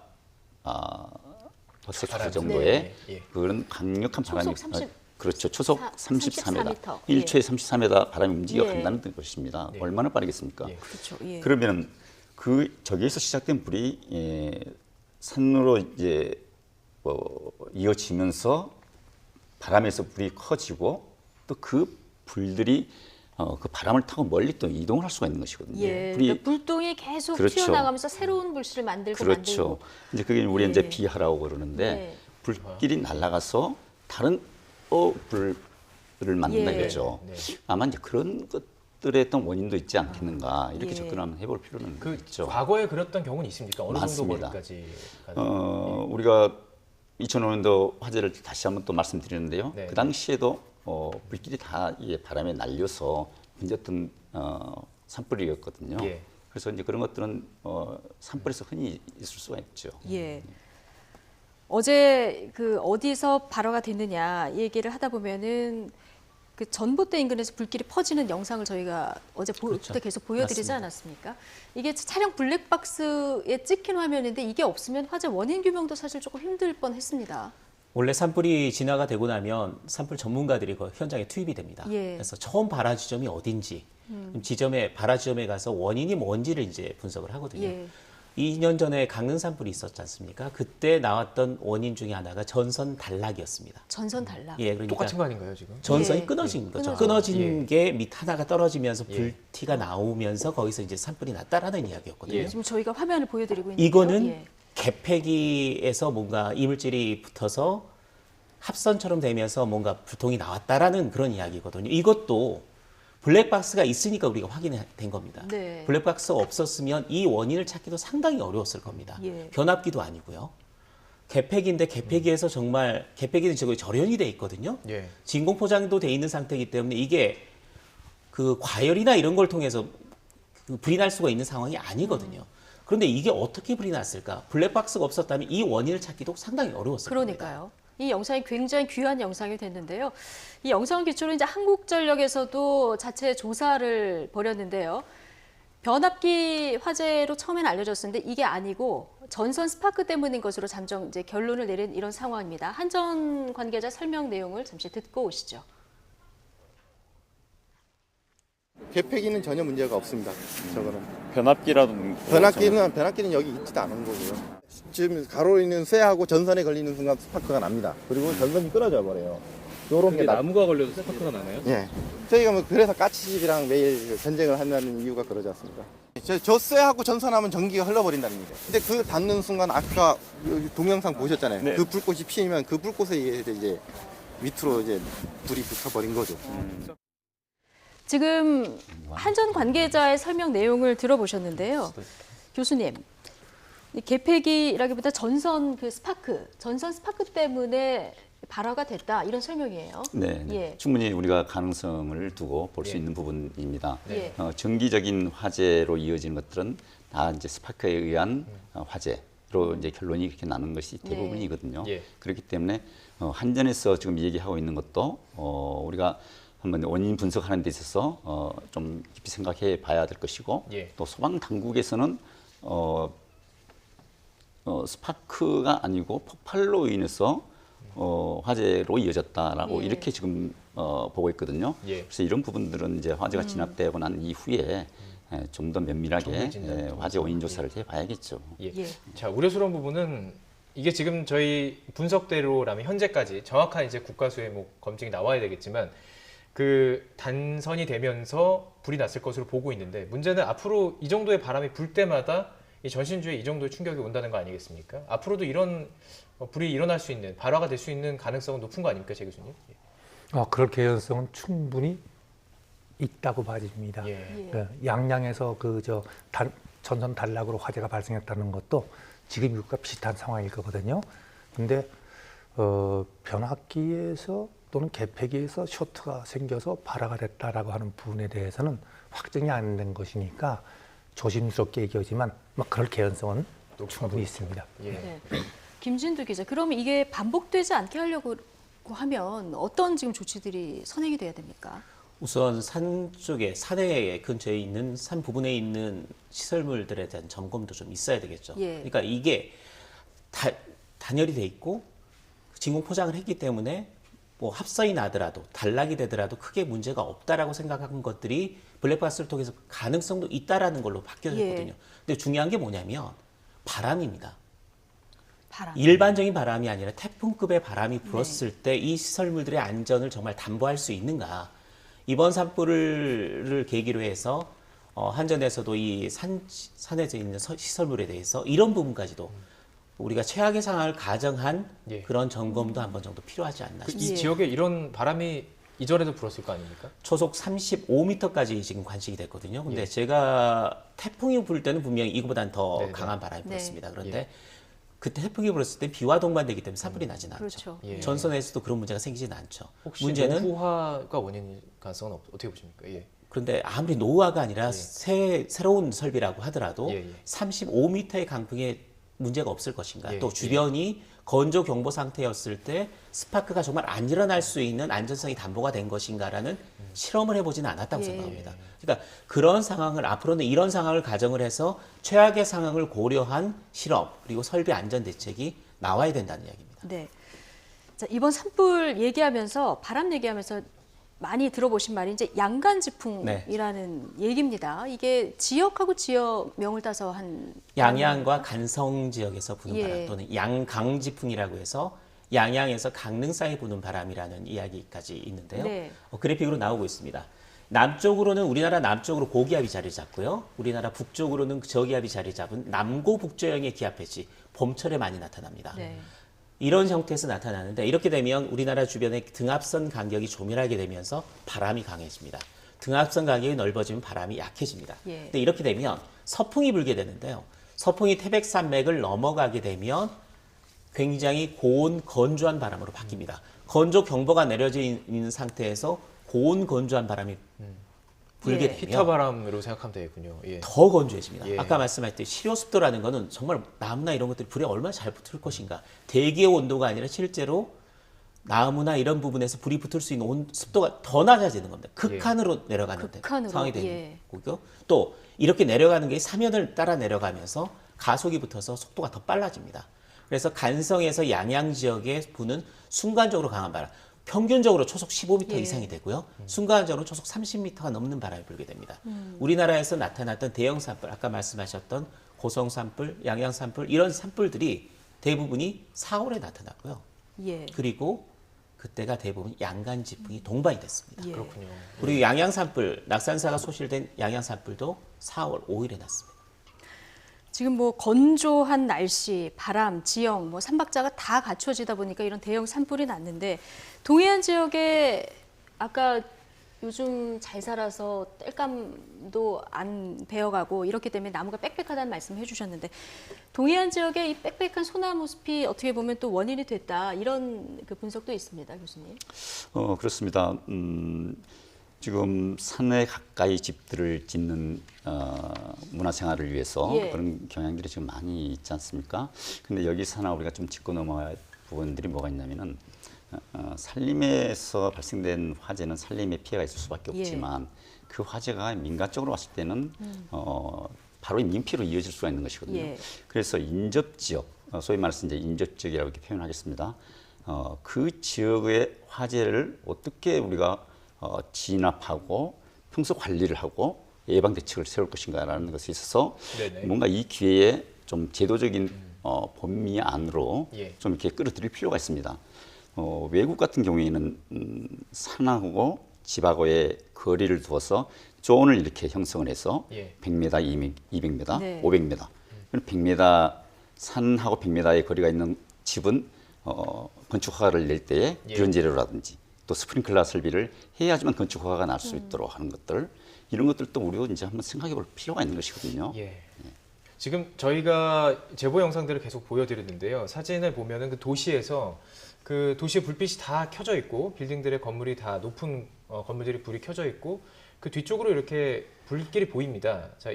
섹터 정도의 네. 그런 강력한 바람이 초속 30 그렇죠. 초속 34m, 34m. 1초에 34m 바람이 움직여 예. 간다는 것입니다. 네. 얼마나 빠르겠습니까? 예. 그렇죠. 예. 그러면 저기에서 시작된 불이 산으로 이제 이어지면서 바람에서 불이 커지고 또 그 불들이 그 바람을 타고 멀리 또 이동을 할 수가 있는 것이거든요. 예, 불이 그러니까 불똥이 계속 그렇죠. 튀어나가면서 새로운 불씨를 만들고 그렇죠. 이제 그게 우리 예. 이제 비하라고 그러는데 네. 불길이 날아가서 다른 불을 만든다 예. 이거죠. 네. 아마 이제 그런 것들의 어떤 원인도 있지 않겠는가 이렇게 예. 접근 한번 해볼 필요는 그 있죠. 과거에 그랬던 경우는 있습니까? 어느 많습니다. 정도 거리까지 가는? 우리가 2005년도 화재를 다시 한번 또 말씀드리는데요. 네. 그 당시에도 불길이 다 이게 바람에 날려서 번졌던 산불이었거든요. 예. 그래서 이제 그런 것들은 산불에서 흔히 있을 수가 있죠. 예. 어제 그 어디서 발화가 됐느냐 이 얘기를 하다 보면은 그 전봇대 인근에서 불길이 퍼지는 영상을 저희가 어제 그렇죠. 그때 계속 보여드리지 맞습니다. 않았습니까? 이게 차량 블랙박스에 찍힌 화면인데 이게 없으면 화재 원인 규명도 사실 조금 힘들 뻔했습니다. 원래 산불이 진화가 되고 나면 산불 전문가들이 그 현장에 투입이 됩니다. 예. 그래서 처음 발화 지점이 어딘지, 발화 지점에 가서 원인이 뭔지를 이제 분석을 하거든요. 예. 2년 전에 강릉 산불이 있었지 않습니까? 그때 나왔던 원인 중에 하나가 전선 단락이었습니다. 전선 단락. 예, 그러니까 똑같은 거 아닌가요 지금? 전선이 예. 끊어진 거죠. 끊어진. 끊어진 게 밑 하나가 떨어지면서 예. 불티가 나오면서 거기서 이제 산불이 났다라는 이야기였거든요. 예. 지금 저희가 화면을 보여드리고 있는데요. 이거는 예. 개폐기에서 뭔가 이물질이 붙어서 합선처럼 되면서 뭔가 불통이 나왔다라는 그런 이야기거든요. 이것도 블랙박스가 있으니까 우리가 확인된 겁니다. 네. 블랙박스가 없었으면 이 원인을 찾기도 상당히 어려웠을 겁니다. 예. 변압기도 아니고요. 개폐기인데 개폐기에서 정말 개폐기는 저거 절연이 돼 있거든요. 예. 진공 포장도 돼 있는 상태이기 때문에 이게 그 과열이나 이런 걸 통해서 그 불이 날 수가 있는 상황이 아니거든요. 그런데 이게 어떻게 불이 났을까? 블랙박스가 없었다면 이 원인을 찾기도 상당히 어려웠을 겁니다. 그러니까요. 이 영상이 굉장히 귀한 영상이 됐는데요. 이 영상을 기초로 이제 한국전력에서도 자체 조사를 벌였는데요. 변압기 화재로 처음엔 알려졌었는데 이게 아니고 전선 스파크 때문인 것으로 잠정 이제 결론을 내린 이런 상황입니다. 한전 관계자 설명 내용을 잠시 듣고 오시죠. 개폐기는 전혀 문제가 없습니다. 저거는 변압기라든 변압기는 여기 있지도 않은 거고요. 지금 가로에 있는 쇠하고 전선에 걸리는 순간 스파크가 납니다. 그리고 전선이 끊어져 버려요. 요런 게 나무가 걸려도 스파크가 나나요? 예. 저희가 뭐 그래서 까치집이랑 매일 전쟁을 한다는 이유가 그러지 않습니까? 저 쇠하고 전선하면 전기가 흘러버린다는 얘기죠. 근데 그 닿는 순간 아까 여기 동영상 보셨잖아요. 네. 그 불꽃이 피면 그 불꽃에 의해서 이제 밑으로 이제 불이 붙어버린 거죠. 지금 한전 관계자의 설명 내용을 들어보셨는데요. 교수님, 이 개폐기라기보다 전선 스파크 때문에 발화가 됐다 이런 설명이에요. 네, 예. 충분히 우리가 가능성을 두고 볼 수 예. 있는 부분입니다. 예. 정기적인 화재로 이어지는 것들은 다 이제 스파크에 의한 화재로 이제 결론이 이렇게 나는 것이 대부분이거든요. 예. 그렇기 때문에 한전에서 지금 얘기하고 있는 것도 우리가 한번 원인 분석하는 데 있어서 좀 깊이 생각해 봐야 될 것이고 예. 또 소방 당국에서는 스파크가 아니고 폭발로 인해서 화재로 이어졌다라고 예. 이렇게 지금 보고 있거든요. 예. 그래서 이런 부분들은 이제 화재가 진압되고 난 이후에 좀 더 면밀하게 정밀 진단 화재 원인 조사를 해봐야겠죠. 예. 예. 자, 우려스러운 부분은 이게 지금 저희 분석대로라면 현재까지 정확한 이제 국가수의 뭐 검증이 나와야 되겠지만 그 단선이 되면서 불이 났을 것으로 보고 있는데 문제는 앞으로 이 정도의 바람이 불 때마다 이 전신주에 이 정도의 충격이 온다는 거 아니겠습니까? 앞으로도 이런 불이 일어날 수 있는 발화가 될 수 있는 가능성은 높은 거 아닙니까, 제 교수님? 그럴 개연성은 충분히 있다고 봐집니다. 예. 양양에서 전선 단락으로 화재가 발생했다는 것도 지금 이것과 비슷한 상황일 거거든요. 근데 변압기에서 또는 개폐기에서 쇼트가 생겨서 발화가 됐다라고 하는 부분에 대해서는 확정이 안 된 것이니까 조심스럽게 얘기하지만 그럴 개연성은 충분히 있습니다. 예. 네. 김진두 기자, 그러면 이게 반복되지 않게 하려고 하면 어떤 지금 조치들이 선행이 돼야 됩니까? 우선 산 쪽에 산에 근처에 있는 산 부분에 있는 시설물들에 대한 점검도 좀 있어야 되겠죠. 예. 그러니까 이게 단열이 돼 있고 진공 포장을 했기 때문에 뭐 합선이 나더라도 단락이 되더라도 크게 문제가 없다라고 생각한 것들이 블랙박스를 통해서 가능성도 있다라는 걸로 바뀌어졌거든요. 근데 중요한 게 뭐냐면 바람입니다. 바람. 일반적인 바람이 아니라 태풍급의 바람이 불었을 때 이 시설물들의 안전을 정말 담보할 수 있는가. 이번 산불을 계기로 해서 한전에서도 이 산에서 있는 시설물에 대해서 이런 부분까지도 우리가 최악의 상황을 가정한 그런 점검도 한 번 정도 필요하지 않나 싶습니다. 이 지역에 이런 바람이 이전에도 불었을 거 아닙니까? 초속 35m까지 지금 관측이 됐거든요. 근데 제가 태풍이 불 때는 분명히 이거보다는 더 네네. 강한 바람이 불었습니다. 그런데 예. 그때 태풍이 불었을 때 비와 동반되기 때문에 산불이 나진 않죠. 그렇죠. 예. 전선에서도 그런 문제가 생기진 않죠. 혹시 문제는 노후화가 원인일 가능성은 어떻게 보십니까? 예. 그런데 아무리 노후화가 아니라 새로운 설비라고 하더라도 예, 예. 35m의 강풍에 문제가 없을 것인가. 예, 또 주변이 건조 경보 상태였을 때 스파크가 정말 안 일어날 수 있는 안전성이 담보가 된 것인가라는 실험을 해보지는 않았다고 생각합니다. 그러니까 그런 상황을 앞으로는 이런 상황을 가정을 해서 최악의 상황을 고려한 실험 그리고 설비 안전 대책이 나와야 된다는 이야기입니다. 네. 자, 이번 산불 얘기하면서 바람 얘기하면서 많이 들어보신 말이 이제 양간지풍이라는 얘기입니다. 이게 지역하고 지역명을 따서 한 양양과 간성 지역에서 부는 예. 바람 또는 양강지풍이라고 해서 양양에서 강릉상에 부는 바람이라는 이야기까지 있는데요. 네. 그래픽으로 나오고 있습니다. 남쪽으로는 우리나라 남쪽으로 고기압이 자리 잡고요. 우리나라 북쪽으로는 저기압이 자리 잡은 남고 북저형의 기압 패치 봄철에 많이 나타납니다. 네. 이런 형태에서 나타나는데 이렇게 되면 우리나라 주변의 등압선 간격이 조밀하게 되면서 바람이 강해집니다. 등압선 간격이 넓어지면 바람이 약해집니다. 예. 근데 이렇게 되면 서풍이 불게 되는데요. 서풍이 태백산맥을 넘어가게 되면 굉장히 고온 건조한 바람으로 바뀝니다. 건조 경보가 내려져 있는 상태에서 고온 건조한 바람이 불게 되면 히터 바람으로 생각하면 되겠군요. 예. 더 건조해집니다. 예. 아까 말씀하셨듯이 실효 습도라는 거는 정말 나무나 이런 것들이 불에 얼마나 잘 붙을 것인가. 대기의 온도가 아니라 실제로 나무나 이런 부분에서 불이 붙을 수 있는 습도가 더 낮아지는 겁니다. 극한으로 내려가는 극한으로, 상황이 되는 예. 거고요. 또 이렇게 내려가는 게 사면을 따라 내려가면서 가속이 붙어서 속도가 더 빨라집니다. 그래서 간성에서 양양 지역에 부는 순간적으로 강한 바람. 평균적으로 초속 15m 이상이 되고요. 순간적으로 초속 30m가 넘는 바람이 불게 됩니다. 우리나라에서 나타났던 대형 산불, 아까 말씀하셨던 고성 산불, 양양 산불 이런 산불들이 대부분이 4월에 나타났고요. 예. 그리고 그때가 대부분 양간지풍이 동반이 됐습니다. 예. 그렇군요. 그리고 양양 산불, 낙산사가 소실된 양양 산불도 4월 5일에 났습니다. 지금 뭐 건조한 날씨, 바람, 지형, 뭐 삼박자가 다 갖춰지다 보니까 이런 대형 산불이 났는데 동해안 지역에 아까 요즘 잘 살아서 땔감도 안 베어가고 이렇기 때문에 나무가 빽빽하다는 말씀을 해주셨는데 동해안 지역의 이 빽빽한 소나무 숲이 어떻게 보면 또 원인이 됐다 이런 그 분석도 있습니다, 교수님. 그렇습니다. 지금 산에 가까이 집들을 짓는 문화생활을 위해서 예. 그런 경향들이 지금 많이 있지 않습니까? 근데 여기서 하나 우리가 좀 짚고 넘어갈 부분들이 뭐가 있냐면은 산림에서 발생된 화재는 산림에 피해가 있을 수밖에 없지만 그 화재가 민간적으로 왔을 때는 바로 민피로 이어질 수가 있는 것이거든요. 예. 그래서 인접지역, 소위 말해서 이제 인접지역이라고 이렇게 표현하겠습니다. 그 지역의 화재를 어떻게 우리가 진압하고 평소 관리를 하고 예방 대책을 세울 것인가라는 것에 있어서 네네. 뭔가 이 기회에 좀 제도적인 범위 안으로 좀 이렇게 끌어들일 필요가 있습니다. 외국 같은 경우에는 산하고 집하고의 거리를 두어서 존을 이렇게 형성을 해서 100m, 200m, 네. 500m. 100m 산하고 100m의 거리가 있는 집은 건축 허가를 낼 때에 비료 재료라든지 또 스프링클러 설비를 해야지만 건축 허가가 날 수 있도록 하는 것들 이런 것들도 우리가 이제 한번 생각해 볼 필요가 있는 것이거든요. 예. 지금 저희가 제보 영상들을 계속 보여드렸는데요. 사진을 보면은 그 도시에서 그 도시의 불빛이 다 켜져 있고 빌딩들의 건물이 다 높은 건물들이 불이 켜져 있고 그 뒤쪽으로 이렇게 불길이 보입니다. 자,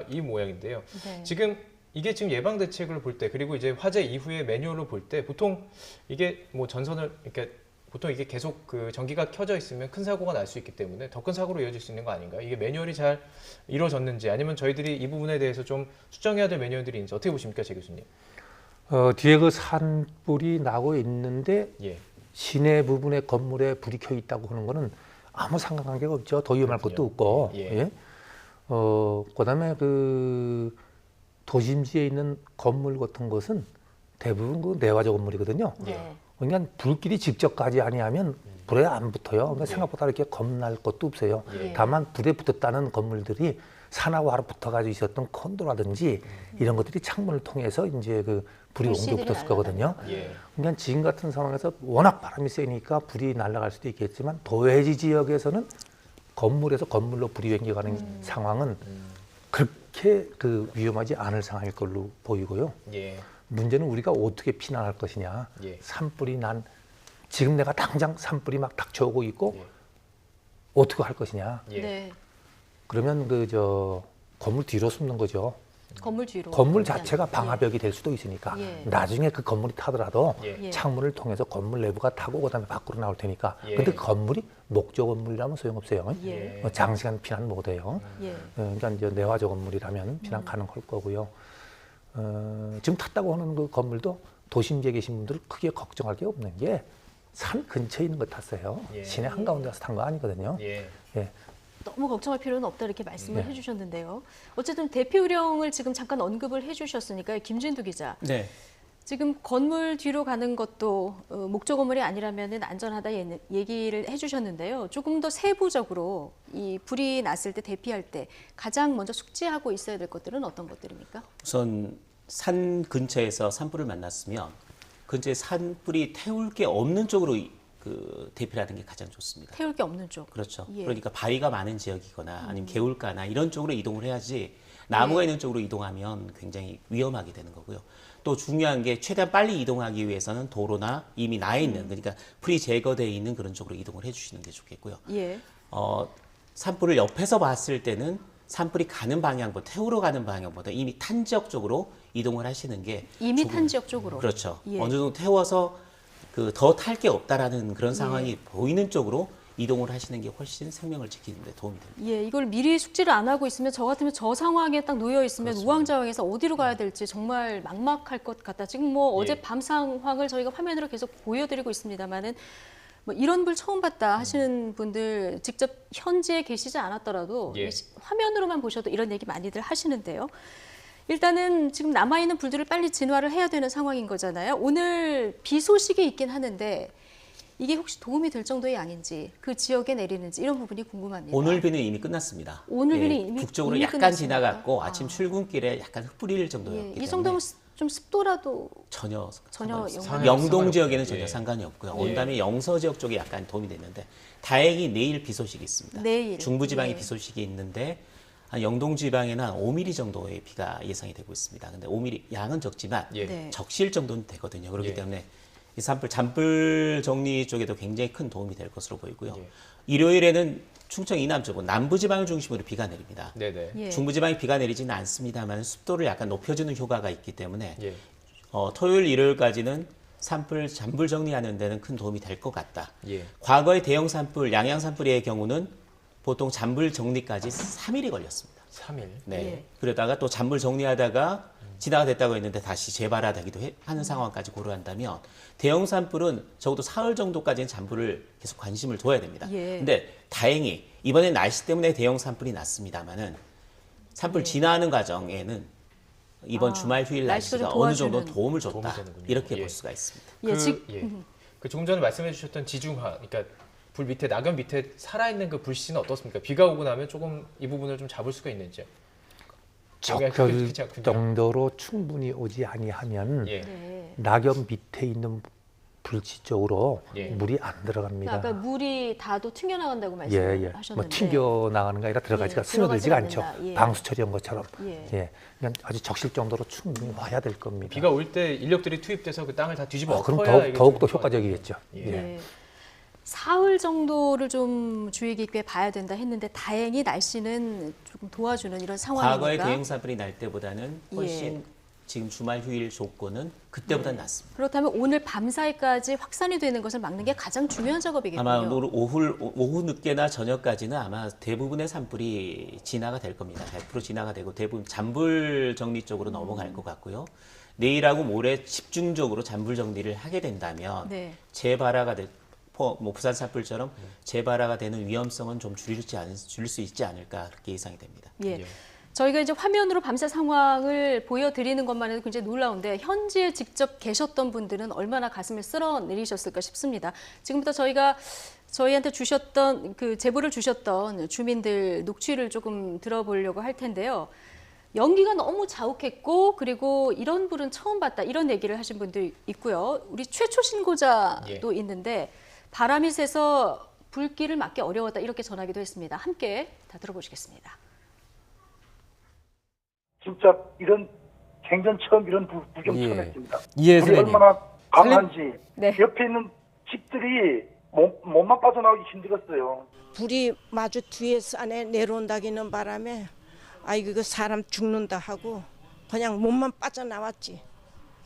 이 모양인데요. 네. 지금 이게 지금 예방 대책을 볼 때 그리고 이제 화재 이후의 매뉴얼로 볼 때 보통 이게 뭐 전선을 이렇게 보통 이게 계속 그 전기가 켜져 있으면 큰 사고가 날 수 있기 때문에 더 큰 사고로 이어질 수 있는 거 아닌가요? 이게 매뉴얼이 잘 이루어졌는지 아니면 저희들이 이 부분에 대해서 좀 수정해야 될 매뉴얼들이 있는지 어떻게 보십니까, 제 교수님? 뒤에 그 산불이 나고 있는데 예. 시내 부분의 건물에 불이 켜 있다고 하는 거는 아무 상관관계가 없죠. 더 위험할 것도 없고. 예. 예. 그다음에 그 도심지에 있는 건물 같은 것은 대부분 그 내화적 건물이거든요. 네. 그러니까 불길이 직접 가지 아니하면 불에 안 붙어요. 그러니까 생각보다 이렇게 겁날 것도 없어요. 예. 다만 불에 붙었다는 건물들이 산하고 하루 붙어가지고 있었던 콘도라든지 이런 것들이 창문을 통해서 이제 그 불이 옮겨 불씨들이 붙었을 거거든요. 예. 그러니까 지금 같은 상황에서 워낙 바람이 세니까 불이 날아갈 수도 있겠지만 도해지 지역에서는 건물에서 건물로 불이 옮겨가는 상황은 그렇게 그 위험하지 않을 상황일 걸로 보이고요. 예. 문제는 우리가 어떻게 피난할 것이냐. 예. 산불이 난 지금 내가 당장 산불이 막 닥쳐오고 있고 예. 어떻게 할 것이냐. 예. 네. 그러면 그 저 건물 뒤로 숨는 거죠. 건물 뒤로. 건물 일단. 자체가 방화벽이 될 수도 있으니까 예. 나중에 그 건물이 타더라도 예. 예. 창문을 통해서 건물 내부가 타고 그다음에 밖으로 나올 테니까. 예. 근데 그 건물이 목조 건물이라면 소용없어요. 예. 장시간 피난 못 해요. 예. 그러니까 이제 내화적 건물이라면 피난 가능할 거고요. 지금 탔다고 하는 그 건물도 도심지에 계신 분들은 크게 걱정할 게 없는 게 산 근처에 있는 거 탔어요. 예. 시내 한가운데서 탄 거 아니거든요. 예. 예. 너무 걱정할 필요는 없다 이렇게 말씀을 네. 해주셨는데요. 어쨌든 대피 요령을 지금 잠깐 언급을 해주셨으니까 김진두 기자. 네. 지금 건물 뒤로 가는 것도 목조 건물이 아니라면 안전하다 얘기를 해주셨는데요. 조금 더 세부적으로 이 불이 났을 때 대피할 때 가장 먼저 숙지하고 있어야 될 것들은 어떤 것들입니까? 우선 산 근처에서 산불을 만났으면 근처에 산불이 태울 게 없는 쪽으로 그 대피를 하는 게 가장 좋습니다. 태울 게 없는 쪽. 그렇죠. 예. 그러니까 바위가 많은 지역이거나 아니면 개울가나 이런 쪽으로 이동을 해야지 나무가 있는 쪽으로 이동하면 굉장히 위험하게 되는 거고요. 또 중요한 게 최대한 빨리 이동하기 위해서는 도로나 이미 나 있는 그러니까 불이 제거되어 있는 그런 쪽으로 이동을 해주시는 게 좋겠고요. 예. 산불을 옆에서 봤을 때는 산불이 가는 방향보다 태우러 가는 방향보다 이미 탄 지역 쪽으로 이동을 하시는 게 이미 조금- 탄 지역 쪽으로. 그렇죠. 예. 어느 정도 태워서 그 더 탈 게 없다라는 그런 상황이 보이는 쪽으로 이동을 하시는 게 훨씬 생명을 지키는 데 도움이 됩니다. 예, 이걸 미리 숙지를 안 하고 있으면 저 같으면 저 상황에 딱 놓여 있으면 우왕좌왕해서 어디로 가야 될지 정말 막막할 것 같다. 지금 뭐 예. 어제 밤 상황을 저희가 화면으로 계속 보여드리고 있습니다만은 뭐 이런 불 처음 봤다 하시는 분들 직접 현지에 계시지 않았더라도 예. 화면으로만 보셔도 이런 얘기 많이들 하시는데요. 일단은 지금 남아있는 불들을 빨리 진화를 해야 되는 상황인 거잖아요. 오늘 비 소식이 있긴 하는데 이게 혹시 도움이 될 정도의 양인지 그 지역에 내리는지 이런 부분이 궁금합니다. 오늘 비는 이미 끝났습니다. 오늘 비는 예, 이미 북쪽으로 이미 약간 끝났습니까? 지나갔고 아. 아침 출근길에 약간 흩뿌릴 예, 정도였기 때문에 이 정도면 좀 습도라도 전혀 연관이 상관없습니다. 영동 상관없어요. 지역에는 전혀 예. 상관이 없고요. 예. 온 다음에 영서 지역 쪽에 약간 도움이 됐는데 다행히 내일 비 소식이 있습니다. 내일. 중부지방에 예. 비 소식이 있는데 한 영동 지방에는 한 5mm 정도의 비가 예상이 되고 있습니다. 근데 5mm 양은 적지만 예. 네. 적실 정도는 되거든요. 그렇기 예. 때문에 이 잔불 정리 쪽에도 굉장히 큰 도움이 될 것으로 보이고요. 예. 일요일에는 충청 이남 쪽은 남부지방을 중심으로 비가 내립니다. 네네. 예. 중부지방에 비가 내리지는 않습니다만 습도를 약간 높여주는 효과가 있기 때문에 예. 토요일, 일요일까지는 잔불 정리하는 데는 큰 도움이 될 것 같다. 예. 과거의 대형 산불, 양양 산불의 경우는 보통 잔불 정리까지 3일이 걸렸습니다. 3일. 네. 예. 그러다가 또 잔불 정리하다가 진화가 됐다고 했는데 다시 재발하기도 하는 상황까지 고려한다면 대형 산불은 적어도 사흘 정도까지는 잔불을 계속 관심을 둬야 됩니다. 예. 근데 다행히 이번에 날씨 때문에 대형 산불이 났습니다만은 산불 진화하는 과정에는 이번 주말 휴일 날씨가 날씨가 좀 어느 정도 도와주는. 도움을 도움이 줬다. 되는군요. 이렇게 예. 볼 수가 있습니다. 예, 즉 그 조금 전에 말씀해 주셨던 지중화, 그러니까 불 밑에 낙엽 밑에 살아있는 그 불씨는 어떻습니까? 비가 오고 나면 조금 이 부분을 좀 잡을 수가 있는지요? 적혈 그렇지 않군요. 정도로 충분히 오지 아니하면 예. 네. 낙엽 밑에 있는 불씨 쪽으로 예. 물이 안 들어갑니다. 아까 물이 다도 튕겨나간다고 예, 예. 뭐 말씀하셨는데 튀겨 나가는 게 아니라 들어가지가 예, 스며들지가 들어가지 않죠. 않는다. 예. 방수 처리한 것처럼. 예. 예. 그냥 아주 적실 정도로 충분히 와야 될 겁니다. 비가 올 때 인력들이 투입돼서 그 땅을 다 뒤집어 그럼 엎어야 이게 더욱 더 좀 효과적이겠죠. 예. 예. 예. 사흘 정도를 좀 주의 깊게 봐야 된다 했는데 다행히 날씨는 조금 도와주는 이런 상황이니까. 과거의 대형 산불이 날 때보다는 훨씬 지금 주말 휴일 조건은 그때보다 낫습니다. 그렇다면 오늘 밤사이까지 확산이 되는 것을 막는 게 가장 중요한 작업이겠군요. 아마 오후 늦게나 저녁까지는 아마 대부분의 산불이 진화가 될 겁니다. 100% 진화가 되고 대부분 잔불 정리 쪽으로 넘어갈 것 같고요. 내일하고 모레 집중적으로 잔불 정리를 하게 된다면 네. 재발화가 뭐 부산 산불처럼 재발화가 되는 위험성은 좀 줄일 수 있지 않을까 그렇게 예상이 됩니다. 예. 저희가 이제 화면으로 밤새 상황을 보여드리는 것만 해도 굉장히 놀라운데 현지에 직접 계셨던 분들은 얼마나 가슴을 쓸어내리셨을까 싶습니다. 지금부터 저희한테 주셨던 그 제보를 주셨던 주민들 녹취를 조금 들어보려고 할 텐데요. 연기가 너무 자욱했고 그리고 이런 불은 처음 봤다 이런 얘기를 하신 분들 있고요. 우리 최초 신고자도 있는데 바람이 세서 불길을 막기 어려웠다 이렇게 전하기도 했습니다. 함께 다 들어보시겠습니다. 진짜 이런 생전 처음 이런 구경 처음 했습니다. 예, 불이 선생님. 얼마나 강한지 네. 옆에 있는 집들이 몸만 빠져나오기 힘들었어요. 불이 마주 뒤에서 안에 내려온다기는 바람에 아이고 이거 사람 죽는다 하고 그냥 몸만 빠져나왔지.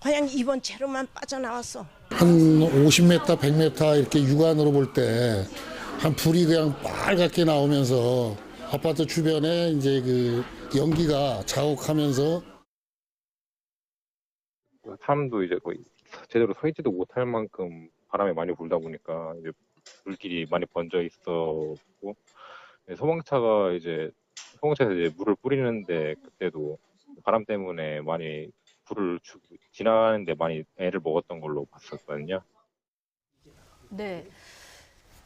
그냥 입은 채로만 빠져나왔어. 한 50m, 100m 이렇게 육안으로 볼 때 한 불이 그냥 빨갛게 나오면서 아파트 주변에 이제 그 연기가 자욱하면서 사람도 이제 거의 제대로 서 있지도 못할 만큼 바람이 많이 불다 보니까 이제 불길이 많이 번져 있었고 소방차에서 이제 물을 뿌리는데 그때도 바람 때문에 많이 불을 지나가는데 많이 애를 먹었던 걸로 봤었거든요. 네.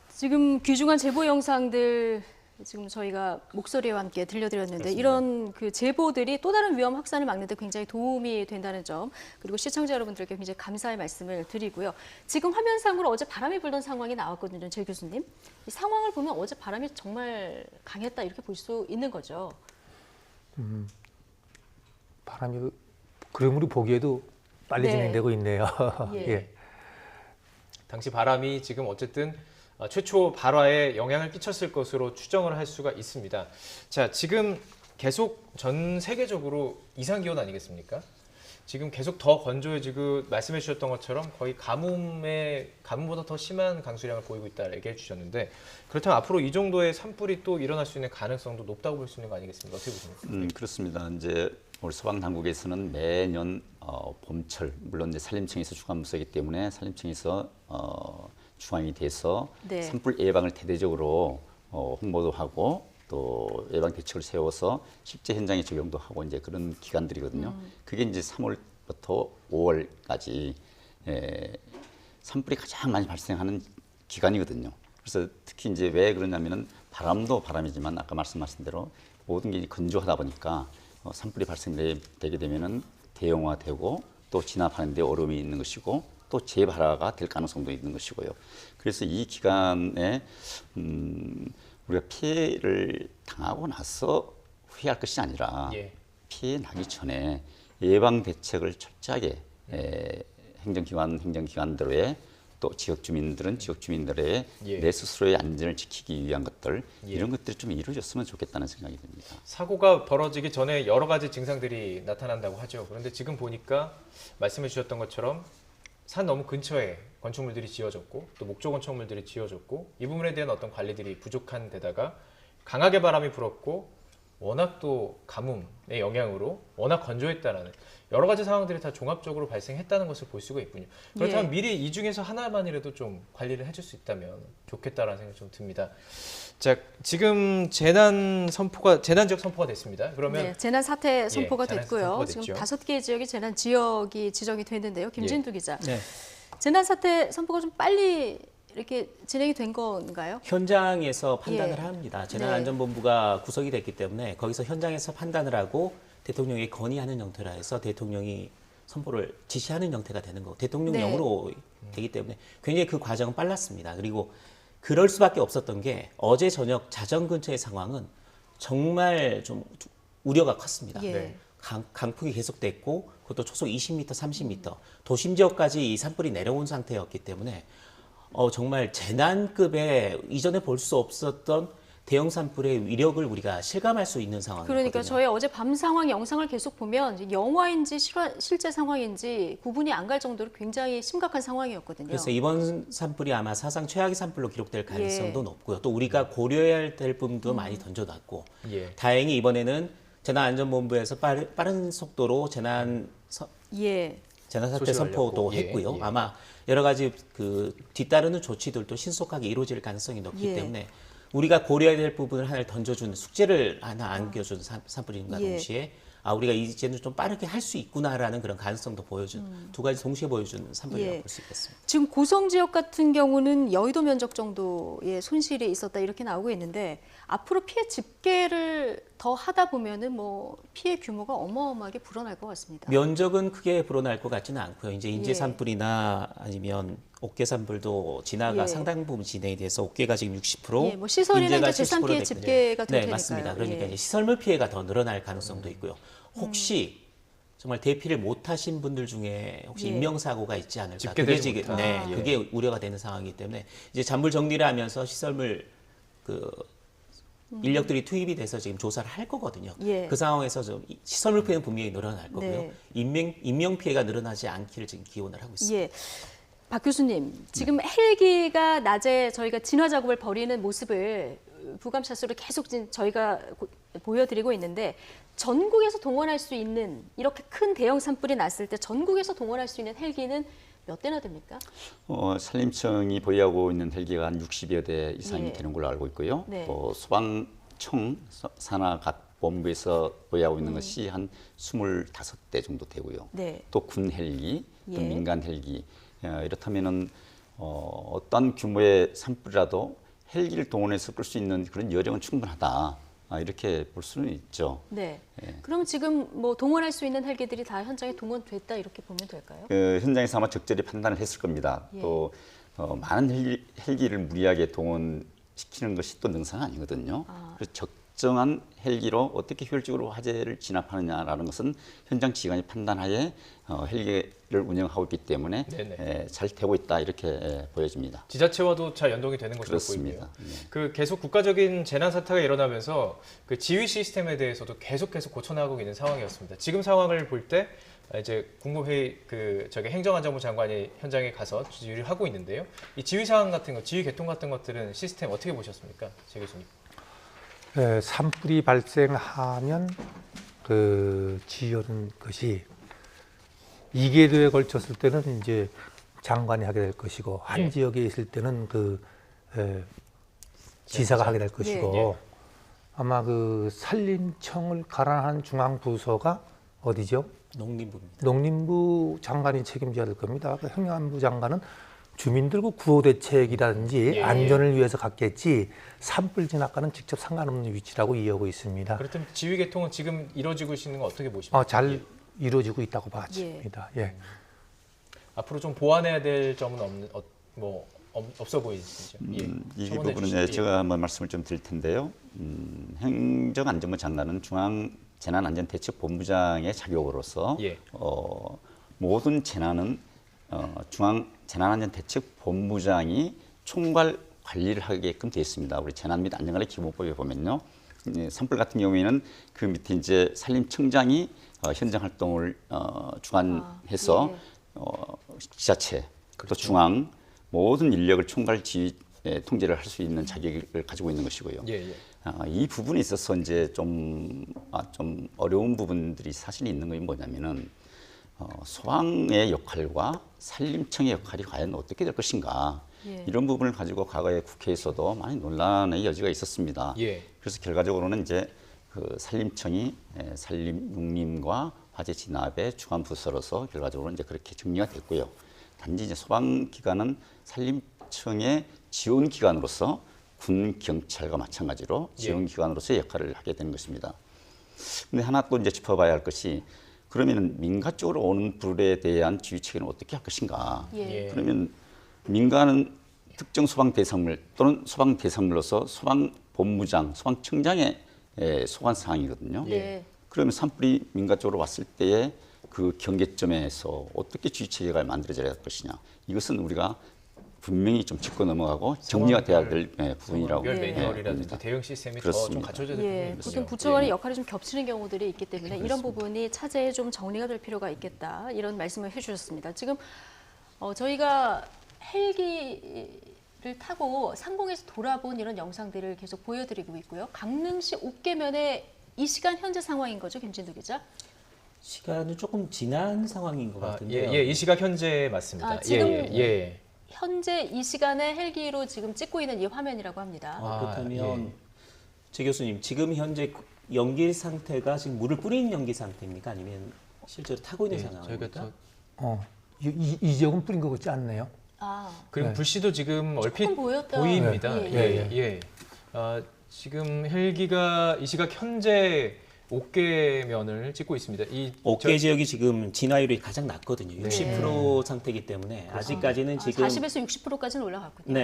지금 귀중한 제보 영상들 지금 저희가 목소리와 함께 들려드렸는데 그렇습니다. 이런 그 제보들이 또 다른 위험 확산을 막는 데 굉장히 도움이 된다는 점 그리고 시청자 여러분들께 굉장히 감사의 말씀을 드리고요. 지금 화면상으로 어제 바람이 불던 상황이 나왔거든요. 제 교수님. 이 상황을 보면 어제 바람이 정말 강했다 이렇게 볼 수 있는 거죠. 바람이 그림으로 보기에도 빨리 네. 진행되고 있네요. 예. 예. 당시 바람이 지금 어쨌든 최초 발화에 영향을 끼쳤을 것으로 추정을 할 수가 있습니다. 자, 지금 계속 전 세계적으로 이상 기온 아니겠습니까? 지금 계속 더 건조해지고 말씀해 주셨던 것처럼 거의 가뭄보다 더 심한 강수량을 보이고 있다 얘기해 주셨는데 그렇다면 앞으로 이 정도의 산불이 또 일어날 수 있는 가능성도 높다고 볼 수 있는 거 아니겠습니까? 어떻게 보십니까? 그렇습니다. 이제 우리 소방 당국에서는 매년 봄철 물론 이제 산림청에서 주관부서이기 때문에 산림청에서 중앙이 돼서 네. 산불 예방을 대대적으로 홍보도 하고 또 예방 대책을 세워서 실제 현장에 적용도 하고 이제 그런 기관들이거든요. 그게 이제 3월부터 5월까지 산불이 가장 많이 발생하는 기간이거든요. 그래서 특히 이제 왜 그러냐면은 바람도 바람이지만 아까 말씀하신 대로 모든 게 건조하다 보니까 산불이 발생되게 되면은 대형화되고 또 진압하는 데 어려움이 있는 것이고 또 재발화가 될 가능성도 있는 것이고요. 그래서 이 기간에 우리가 피해를 당하고 나서 후회할 것이 아니라 피해 나기 전에 예방 대책을 철저하게 행정기관대로의 또 지역 주민들은 지역 주민들의 내 스스로의 안전을 지키기 위한 것들 이런 것들이 좀 이루어졌으면 좋겠다는 생각이 듭니다. 사고가 벌어지기 전에 여러 가지 증상들이 나타난다고 하죠. 그런데 지금 보니까 말씀해 주셨던 것처럼 산 너무 근처에 건축물들이 지어졌고 또 목조 건축물들이 지어졌고 이 부분에 대한 어떤 관리들이 부족한 데다가 강하게 바람이 불었고 워낙 또 가뭄의 영향으로 워낙 건조했다라는 여러 가지 상황들이 다 종합적으로 발생했다는 것을 볼 수가 있군요. 그렇다면 미리 이 중에서 하나만이라도 좀 관리를 해줄 수 있다면 좋겠다라는 생각이 좀 듭니다. 자, 지금 재난 지역 선포가 됐습니다. 그러면 네, 재난 사태 선포가 재난 됐고요. 선포가 지금 됐죠. 5개의 지역이 재난 지역이 지정이 됐는데요. 김진두 기자. 네. 재난 사태 선포가 좀 빨리 이렇게 진행이 된 건가요? 현장에서 판단을 예. 합니다. 재난안전본부가 구성이 됐기 때문에 거기서 현장에서 판단을 하고 대통령이 건의하는 형태라 해서 대통령이 선포를 지시하는 형태가 되는 거고 대통령령으로 되기 때문에 굉장히 그 과정은 빨랐습니다. 그리고 그럴 수밖에 없었던 게 어제 저녁 자정 근처의 상황은 정말 좀 우려가 컸습니다. 예. 강풍이 계속됐고 그것도 초속 20m, 30m 도심 지역까지 이 산불이 내려온 상태였기 때문에 정말 재난급의 이전에 볼 수 없었던 대형 산불의 위력을 우리가 실감할 수 있는 상황이거든요. 그러니까 저희 어제 밤 상황 영상을 계속 보면 영화인지 실제 상황인지 구분이 안 갈 정도로 굉장히 심각한 상황이었거든요. 그래서 이번 산불이 아마 사상 최악의 산불로 기록될 가능성도 높고요. 또 우리가 고려해야 될 부분도 많이 던져놨고 다행히 이번에는 재난안전본부에서 빠른 속도로 재난사태 소식을 선포도 알렸고, 했고요. 예. 아마 여러 가지 그 뒤따르는 조치들도 신속하게 이루어질 가능성이 높기 예. 때문에 우리가 고려해야 될 부분을 하나를 던져준 숙제를 하나 안겨준 산불임과 예. 동시에 우리가 이제는 좀 빠르게 할 수 있구나라는 그런 가능성도 보여준 두 가지 동시에 보여준 산불이라고 예. 볼 수 있겠습니다. 지금 고성 지역 같은 경우는 여의도 면적 정도의 손실이 있었다 이렇게 나오고 있는데 앞으로 피해 집계를 더 하다 보면은 뭐 피해 규모가 어마어마하게 불어날 것 같습니다. 면적은 크게 불어날 것 같지는 않고요. 이제 인제 예. 산불이나 아니면 옥계 산불도 진화가 예. 상당 부분 진행이 돼서 옥계가 지금 60%, 예, 뭐 시설이나 인제가 이제 재산 70% 피해 됐거든요. 집계가 될 네, 테니까요. 맞습니다. 그러니까 예. 이제 시설물 피해가 더 늘어날 가능성도 있고요. 혹시 정말 대피를 못하신 분들 중에 혹시 예. 인명사고가 있지 않을까? 집계되지 그게 지금 못한. 그게 우려가 되는 상황이기 때문에 이제 잔불 정리를 하면서 시설물 그 인력들이 투입이 돼서 지금 조사를 할 거거든요. 예. 그 상황에서 좀 시설물 피해는 분명히 늘어날 거고요. 네. 인명 피해가 늘어나지 않기를 지금 기원을 하고 있습니다. 예. 박 교수님, 지금 헬기가 낮에 저희가 진화 작업을 벌이는 모습을 부감샷으로 계속 저희가 보여드리고 있는데 전국에서 동원할 수 있는 이렇게 큰 대형 산불이 났을 때 전국에서 동원할 수 있는 헬기는 몇 대나 됩니까? 산림청이 보유하고 있는 헬기가 한 60여 대 이상이 예. 되는 걸로 알고 있고요. 네. 또 소방청 산하 각 본부에서 보유하고 있는 것이 한 25대 정도 되고요. 네. 또 군 헬기, 또 예. 민간 헬기. 이렇다면은 어떤 규모의 산불이라도 헬기를 동원해서 끌 수 있는 그런 여력은 충분하다. 이렇게 볼 수는 있죠. 네. 예. 그럼 지금 뭐 동원할 수 있는 헬기들이 다 현장에 동원됐다 이렇게 보면 될까요? 현장에서 아마 적절히 판단을 했을 겁니다. 예. 또 많은 헬기를 무리하게 동원시키는 것이 또 능사가 아니거든요. 그래서 적정한 헬기로 어떻게 효율적으로 화재를 진압하느냐라는 것은 현장 지휘관이 판단하에 헬기를 운영하고 있기 때문에 잘 되고 있다 이렇게 보여집니다. 지자체와도 잘 연동이 되는 것으로 그렇습니다. 보이고요. 그 계속 국가적인 재난 사태가 일어나면서 그 지휘 시스템에 대해서도 계속해서 고쳐나가고 있는 상황이었습니다. 지금 상황을 볼 때 이제 국무회의 행정안전부 장관이 현장에 가서 지휘를 하고 있는데요. 이 지휘 상황 같은 거, 지휘 계통 같은 것들은 시스템 어떻게 보셨습니까, 제 교수님? 네, 산불이 발생하면 그 지휘하는 것이 2개도에 걸쳤을 때는 이제 장관이 하게 될 것이고 한 예. 지역에 있을 때는 지사가 하게 될 것이고 예. 아마 그 산림청을 가란한 중앙 부서가 어디죠? 농림부입니다. 농림부 장관이 책임져야 될 겁니다. 그 행안부 장관은 주민들과 구호 대책이라든지 예. 안전을 위해서 갖겠지 산불 진압과는 직접 상관없는 위치라고 이해하고 있습니다. 그렇다면 지휘 계통은 지금 이루어지고 있는 건 어떻게 보십니까? 잘 이루어지고 있다고 봐집니다. 예. 앞으로 좀 보완해야 될 점은 없어 보이시죠? 이 첨언해 부분은 주시죠. 제가 한번 말씀을 좀 드릴 텐데요. 행정안전부 장관은 중앙재난안전대책본부장의 자격으로서 예. 모든 재난은 중앙재난안전대책본부장이 총괄 관리를 하게끔 되어 있습니다. 우리 재난 및 안전관리 기본법에 보면요. 산불 같은 경우에는 그 밑에 이제 산림청장이 현장 활동을 주관해서 지자체 또 중앙 모든 인력을 총괄 지휘 통제를 할 수 있는 자격을 가지고 있는 것이고요. 이 부분에 있어서 이제 좀 어려운 부분들이 사실 있는 것이 뭐냐면은 소방의 역할과 산림청의 역할이 과연 어떻게 될 것인가 이런 부분을 가지고 과거에 국회에서도 많이 논란의 여지가 있었습니다. 그래서 결과적으로는 이제 그 산림청이 산림, 농림과 화재 진압의 주관 부서로서 결과적으로 이제 그렇게 정리가 됐고요. 단지 이제 소방기관은 산림청의 지원기관으로서 군, 경찰과 마찬가지로 지원기관으로서의 역할을 하게 되는 것입니다. 근데 하나 또 이제 짚어봐야 할 것이 그러면 민간 쪽으로 오는 불에 대한 지휘 체계는 어떻게 할 것인가? 그러면 민간은 특정 소방 대상물 또는 소방 대상물로서 소방본부장, 소방청장의 소관 사항이거든요. 그러면 산불이 민간 쪽으로 왔을 때의 그 경계점에서 어떻게 지휘 체계가 만들어져야 할 것이냐? 이것은 우리가 분명히 좀 짚고 넘어가고 정리가 돼야 될 부분이라고 매뉴얼이라든지 대응 시스템이 더 좀 갖춰져야 될 부분이 있죠. 보통 부처 간의 역할이 좀 겹치는 경우들이 있기 때문에 이런 부분이 차제에 좀 정리가 될 필요가 있겠다 이런 말씀을 해주셨습니다. 지금 저희가 헬기를 타고 상공에서 돌아본 이런 영상들을 계속 보여드리고 있고요. 강릉시 옥계면의 이 시간 현재 상황인 거죠, 김진두 기자? 시간은 조금 지난 상황인 것 같은데요. 이 시각 현재 맞습니다. 지금 현재 이 시간에 헬기로 지금 찍고 있는 이 화면이라고 합니다. 그렇다면 최 교수님, 지금 현재 연기 상태가 지금 물을 뿌리는 연기 상태입니까? 아니면 실제로 타고 있는 상황입니까? 이 지역은 뿌린 것 같지 않네요. 그리고 불씨도 지금 얼핏 보입니다. 지금 헬기가 이 시각 현재 옥계면을 찍고 있습니다. 옥계 지역이 지금 진화율이 가장 낮거든요. 60% 상태이기 때문에 아직까지는 지금 40에서 60%까지는 올라갔군요.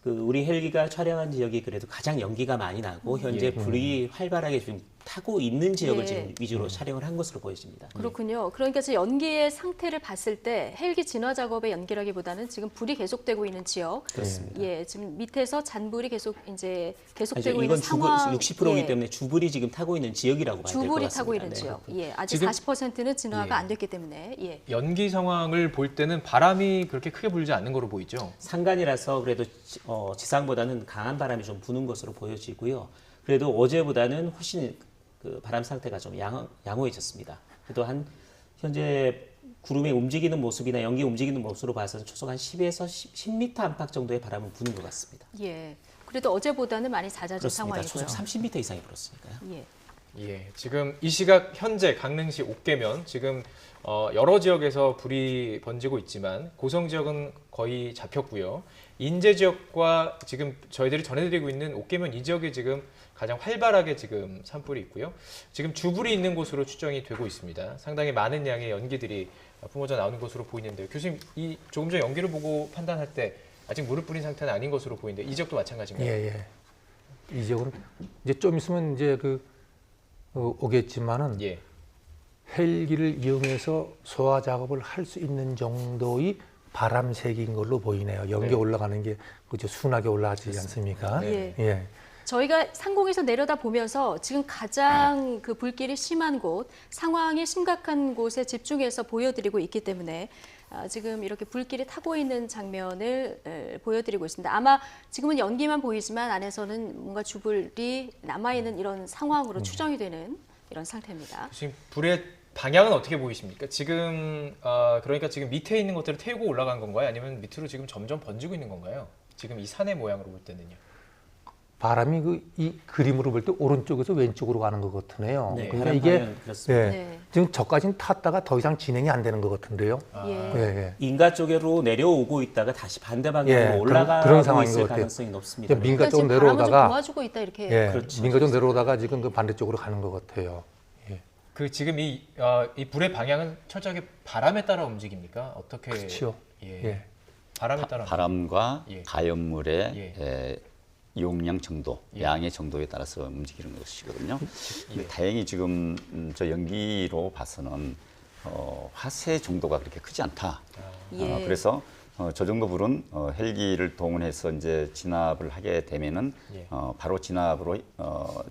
그 우리 헬기가 촬영한 지역이 그래도 가장 연기가 많이 나고 현재 불이 활발하게 좀 타고 있는 지역을 지금 위주로 촬영을 한 것으로 보여집니다. 그렇군요. 그러니까 지금 연기의 상태를 봤을 때 헬기 진화 작업의 연기라기보다는 지금 불이 계속되고 있는 지역, 그렇습니다. 지금 밑에서 잔불이 계속되고 이건 있는 상황, 60%이기 때문에 주불이 지금 타고 있는 지역이라고 봐야 될 것 같습니다. 주불이 타고 있는 지역, 아직 40%는 진화가 안 됐기 때문에 연기 상황을 볼 때는 바람이 그렇게 크게 불지 않는 거로 보이죠. 산간이라서 그래도 지상보다는 강한 바람이 좀 부는 것으로 보여지고요. 그래도 어제보다는 훨씬 그 바람 상태가 좀 양호해졌습니다. 그래도 현재 구름의 움직이는 모습이나 연기 움직이는 모습으로 봐서는 초속 한 10에서 10m 안팎 정도의 바람은 부는 것 같습니다. 그래도 어제보다는 많이 잦아진 상황이고요. 초속 30m 이상이 불었으니까요. 지금 이 시각 현재 강릉시 옥계면 지금 여러 지역에서 불이 번지고 있지만 고성 지역은 거의 잡혔고요. 인제 지역과 지금 저희들이 전해드리고 있는 옥계면 이 지역이 지금 가장 활발하게 지금 산불이 있고요. 지금 주불이 있는 곳으로 추정이 되고 있습니다. 상당히 많은 양의 연기들이 뿜어져 나오는 것으로 보이는데요. 교수님, 이 조금 전 연기를 보고 판단할 때 아직 물을 뿌린 상태는 아닌 것으로 보이는데 이 지역도 마찬가지인가요? 이 지역은 이제 좀 있으면 이제 오겠지만은 헬기를 이용해서 소화 작업을 할 수 있는 정도의 바람색인 걸로 보이네요. 연기 올라가는 게 그저 순하게 올라가지 않습니까? 저희가 상공에서 내려다 보면서 지금 가장 그 불길이 심한 곳, 상황이 심각한 곳에 집중해서 보여드리고 있기 때문에 지금 이렇게 불길이 타고 있는 장면을 보여드리고 있습니다. 아마 지금은 연기만 보이지만 안에서는 뭔가 주불이 남아있는 이런 상황으로 추정이 되는 이런 상태입니다. 지금 불의 방향은 어떻게 보이십니까? 지금 그러니까 지금 밑에 있는 것들을 태우고 올라간 건가요? 아니면 밑으로 지금 점점 번지고 있는 건가요? 지금 이 산의 모양으로 볼 때는요. 바람이 이 그림으로 볼 때 오른쪽에서 왼쪽으로 가는 것 같으네요. 그러니까 이게 지금 저까지는 탔다가 더 이상 진행이 안 되는 것 같은데요. 인가 쪽으로 내려오고 있다가 다시 반대 방향으로 올라가고 그런 상황인 있을 것 같아요. 가능성이 높습니다. 민가 쪽으로 내려오다가 도와주고 있다 이렇게. 민가 쪽으로 내려오다가 지금 그 반대쪽으로 가는 것 같아요. 그 지금 이 불의 방향은 철저하게 바람에 따라 움직입니까? 어떻게? 그렇죠. 바람에 따라. 바람과 가연물의 용량 정도, 양의 정도에 따라서 움직이는 것이거든요. 다행히 지금 저 연기로 봐서는 화세 정도가 그렇게 크지 않다. 그래서 저 정도 불은 헬기를 동원해서 이제 진압을 하게 되면은 바로 진압으로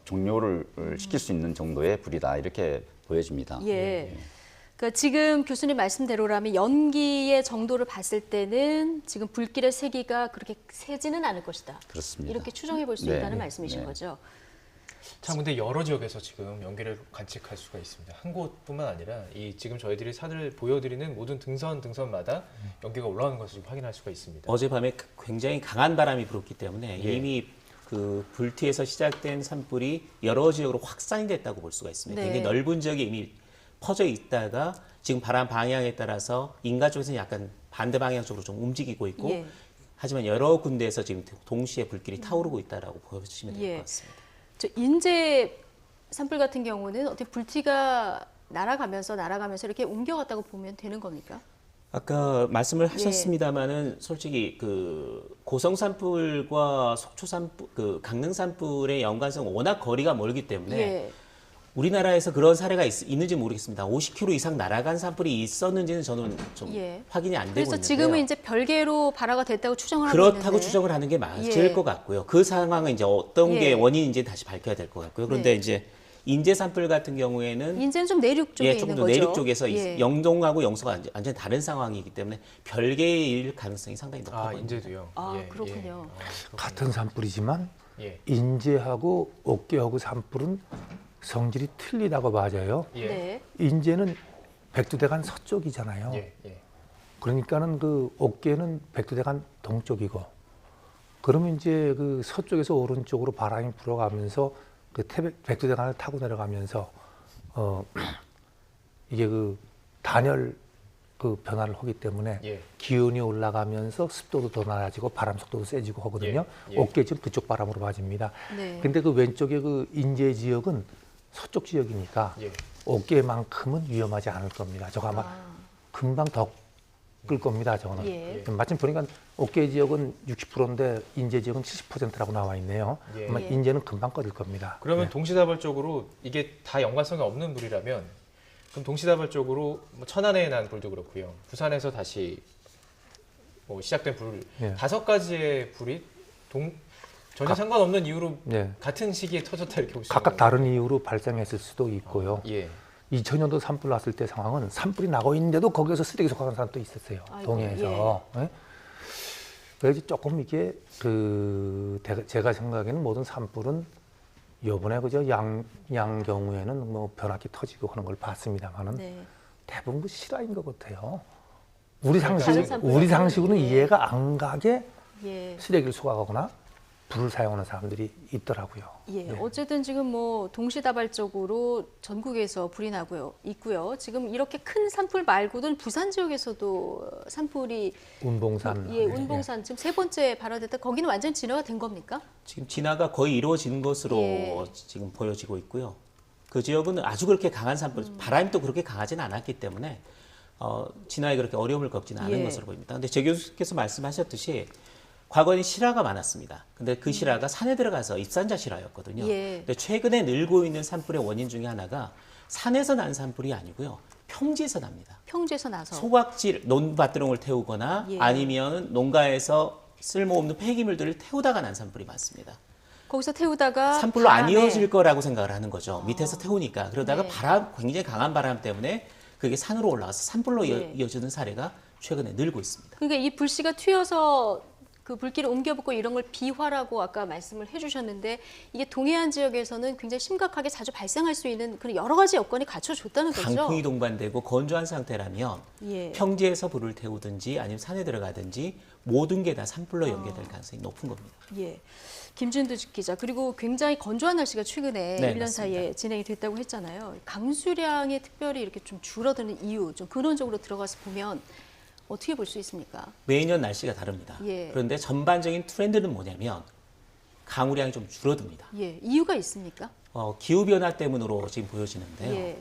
종료를 시킬 수 있는 정도의 불이다 이렇게 보여집니다. 그러니까 지금 교수님 말씀대로라면 연기의 정도를 봤을 때는 지금 불길의 세기가 그렇게 세지는 않을 것이다. 그렇습니다. 이렇게 추정해 볼 수 있다는 말씀이신 거죠. 참 근데 여러 지역에서 지금 연기를 관측할 수가 있습니다. 한 곳뿐만 아니라 이 지금 저희들이 산을 보여드리는 모든 등선마다 연기가 올라오는 것을 지금 확인할 수가 있습니다. 어젯밤에 굉장히 강한 바람이 불었기 때문에 이미 그 불티에서 시작된 산불이 여러 지역으로 확산이 됐다고 볼 수가 있습니다. 굉장히 넓은 지역에 이미 퍼져 있다가 지금 바람 방향에 따라서 인가 쪽에서는 약간 반대 방향 쪽으로 좀 움직이고 있고 하지만 여러 군데에서 지금 동시에 불길이 타오르고 있다라고 보시면 될 것 같습니다. 저 인제 산불 같은 경우는 어떻게 불티가 날아가면서 이렇게 옮겨갔다고 보면 되는 겁니까? 아까 말씀을 하셨습니다마는 솔직히 그 고성 산불과 속초 산불, 그 강릉 산불의 연관성 워낙 거리가 멀기 때문에 우리나라에서 그런 사례가 있는지 모르겠습니다. 50km 이상 날아간 산불이 있었는지는 저는 좀 확인이 안 되고 있는데요. 그래서 지금은 이제 별개로 발화가 됐다고 추정을 하고 그렇다고 있는데. 추정을 하는 게 맞을 것 같고요. 그 상황은 이제 어떤 게 원인인지 다시 밝혀야 될 것 같고요. 그런데 이제 인제 산불 같은 경우에는 인제는 좀 내륙 쪽에 있는 조금 거죠. 더 내륙 쪽에서 영동하고 영서가 완전히 다른 상황이기 때문에 별개일 가능성이 상당히 높아요. 인제도요. 그렇군요. 같은 산불이지만 인제하고 옥계하고 산불은 성질이 틀리다고 맞아요. 네. 인제는 백두대간 서쪽이잖아요. 예, 예. 그러니까는 그 어깨는 백두대간 동쪽이고, 그러면 이제 그 서쪽에서 오른쪽으로 바람이 불어가면서 그 백두대간을 타고 내려가면서 이게 그 단열 그 변화를 하기 때문에 예. 기온이 올라가면서 습도도 더 낮아지고 바람 속도도 세지고 하거든요. 예, 예. 어깨 지금 그쪽 바람으로 맞습니다. 네. 근데 그 왼쪽에 그 인제 지역은 서쪽 지역이니까 예. 어깨만큼은 위험하지 않을 겁니다. 저거 아마 금방 더 끌 겁니다. 저거는. 예. 마침 보니까 어깨 지역은 60%인데 인제 지역은 70%라고 나와 있네요. 예. 아마 예. 인제는 금방 꺼질 겁니다. 그러면 네. 동시다발적으로 이게 다 연관성이 없는 불이라면 그럼 동시다발적으로 뭐 천안에 난 불도 그렇고요. 부산에서 다시 뭐 시작된 불 예. 5가지의 불이 전혀 상관없는 이유로 네. 같은 시기에 터졌다 이렇게 보시면 각각 다른 이유로 발생했을 수도 있고요. 예. 2000년도 산불 났을 때 상황은 산불이 나고 있는데도 거기에서 쓰레기 속하는 사람도 있었어요. 아이고, 동해에서. 예. 그래서 조금 이게 제가 생각에는 모든 산불은 요번에 그저 양 경우에는 뭐 변압기 터지고 하는 걸 봤습니다만은 네. 대부분 그 실화인 것 같아요. 다른 산불 우리 같은 상식으로는 예. 이해가 안 가게 예. 쓰레기를 소각하거나 불을 사용하는 사람들이 있더라고요. 예, 네. 어쨌든 지금 뭐 동시다발적으로 전국에서 불이 있고요. 지금 이렇게 큰 산불 말고는 부산 지역에서도 산불이 운봉산. 예, 운봉산 지금 3번째 발화됐다. 거기는 완전 진화가 된 겁니까? 지금 진화가 거의 이루어지는 것으로 예. 지금 보여지고 있고요. 그 지역은 아주 그렇게 강한 산불, 바람이 또 그렇게 강하지는 않았기 때문에 진화에 그렇게 어려움을 겪지는 않은 예. 것으로 보입니다. 근데 제 교수께서 말씀하셨듯이 과거에는 실화가 많았습니다. 근데 그 실화가 산에 들어가서 입산자 실화였거든요. 예. 근데 최근에 늘고 있는 산불의 원인 중에 하나가 산에서 난 산불이 아니고요. 평지에서 납니다. 평지에서 나서. 소각질, 논밭드렁을 태우거나 예. 아니면 농가에서 쓸모없는 폐기물들을 태우다가 난 산불이 많습니다. 거기서 태우다가 산불로 안 바람에 이어질 거라고 생각을 하는 거죠. 밑에서 태우니까. 그러다가 네. 굉장히 강한 바람 때문에 그게 산으로 올라가서 산불로 네. 이어지는 사례가 최근에 늘고 있습니다. 그러니까 이 불씨가 튀어서 그 불길을 옮겨붙고 이런 걸 비화라고 아까 말씀을 해주셨는데 이게 동해안 지역에서는 굉장히 심각하게 자주 발생할 수 있는 그런 여러 가지 여건이 갖춰졌다는 거죠. 강풍이 동반되고 건조한 상태라면 예. 평지에서 불을 태우든지 아니면 산에 들어가든지 모든 게 다 산불로 연계될 가능성이 높은 겁니다. 예. 김준두 기자, 그리고 굉장히 건조한 날씨가 최근에 네, 1년 사이에 진행이 됐다고 했잖아요. 강수량이 특별히 이렇게 좀 줄어드는 이유, 좀 근원적으로 들어가서 보면 어떻게 볼 수 있습니까? 매년 날씨가 다릅니다. 예. 그런데 전반적인 트렌드는 뭐냐면 강우량이 좀 줄어듭니다. 예, 이유가 있습니까? 기후변화 때문으로 지금 보여지는데요. 예.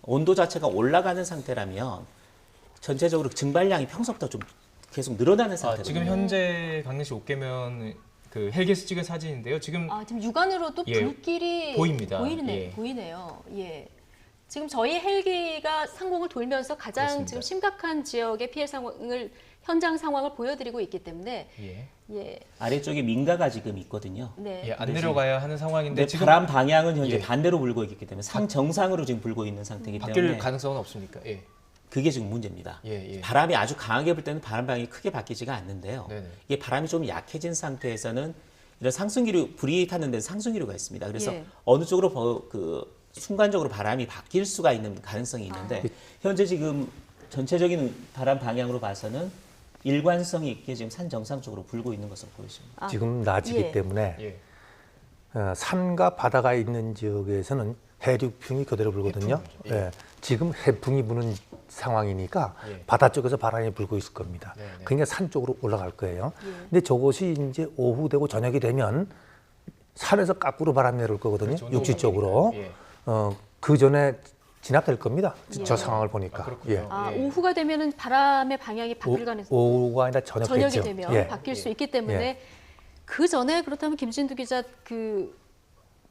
온도 자체가 올라가는 상태라면 전체적으로 증발량이 평소보다 좀 계속 늘어나는 상태거든요. 지금 현재 강릉시 옥계면 그 헬기에서 찍은 사진인데요. 지금 지금 육안으로도 예, 불길이 보입니다. 보이네요. 예. 지금 저희 헬기가 상공을 돌면서 가장 그렇습니다. 지금 심각한 지역의 피해 상황을 현장 상황을 보여드리고 있기 때문에 예. 아래쪽에 민가가 지금 있거든요. 네. 예, 안 내려가야 하는 상황인데 근데 지금 바람 방향은 현재 예. 반대로 불고 있기 때문에 상정상으로 지금 불고 있는 상태이기 바뀔 때문에 가능성은 없습니까? 예. 그게 지금 문제입니다. 예. 바람이 아주 강하게 불 때는 바람 방향이 크게 바뀌지가 않는데요. 네네. 이게 바람이 좀 약해진 상태에서는 이런 상승기류, 불이 타는 데는 상승기류가 있습니다. 그래서 예. 어느 쪽으로 순간적으로 바람이 바뀔 수가 있는 가능성이 있는데 현재 지금 전체적인 바람 방향으로 봐서는 일관성 있게 지금 산 정상 쪽으로 불고 있는 것으로 보여집니다. 지금 낮이기 예. 때문에 예. 산과 바다가 있는 지역에서는 해륙풍이 그대로 불거든요. 해풍이죠. 예. 지금 해풍이 부는 상황이니까 예. 바다 쪽에서 바람이 불고 있을 겁니다. 네네. 그러니까 산 쪽으로 올라갈 거예요. 근데 저것이 이제 오후 되고 저녁이 되면 산에서 거꾸로 바람이 내려올 거거든요. 그렇죠. 육지 쪽으로. 예. 그 전에 진압될 겁니다. 예. 저 상황을 보니까. 그렇군요. 예. 예. 오후가 되면은 바람의 방향이 바뀔 가능성이 오후가 아니라 저녁이 저녁겠죠. 되면 예. 바뀔 수 있기 때문에 그 전에 그렇다면 김진두 기자 그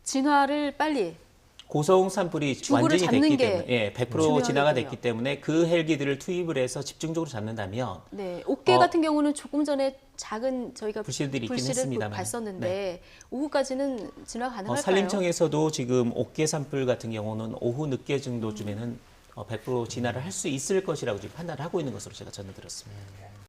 진화를 빨리 고성 산불이 주구를 완전히 잡는 됐기 게 때문에 100% 중요하겠군요. 진화가 됐기 때문에 그 헬기들을 투입을 해서 집중적으로 잡는다면 네, 옥계 같은 경우는 조금 전에 작은 저희가 불씨들이 있긴 불씨를 했습니다만. 봤었는데 오후까지는 진화 가능할까요? 산림청에서도 지금 옥계 산불 같은 경우는 오후 늦게 정도쯤에는 100% 진화를 할 수 있을 것이라고 지금 판단을 하고 있는 것으로 제가 전해 들었습니다.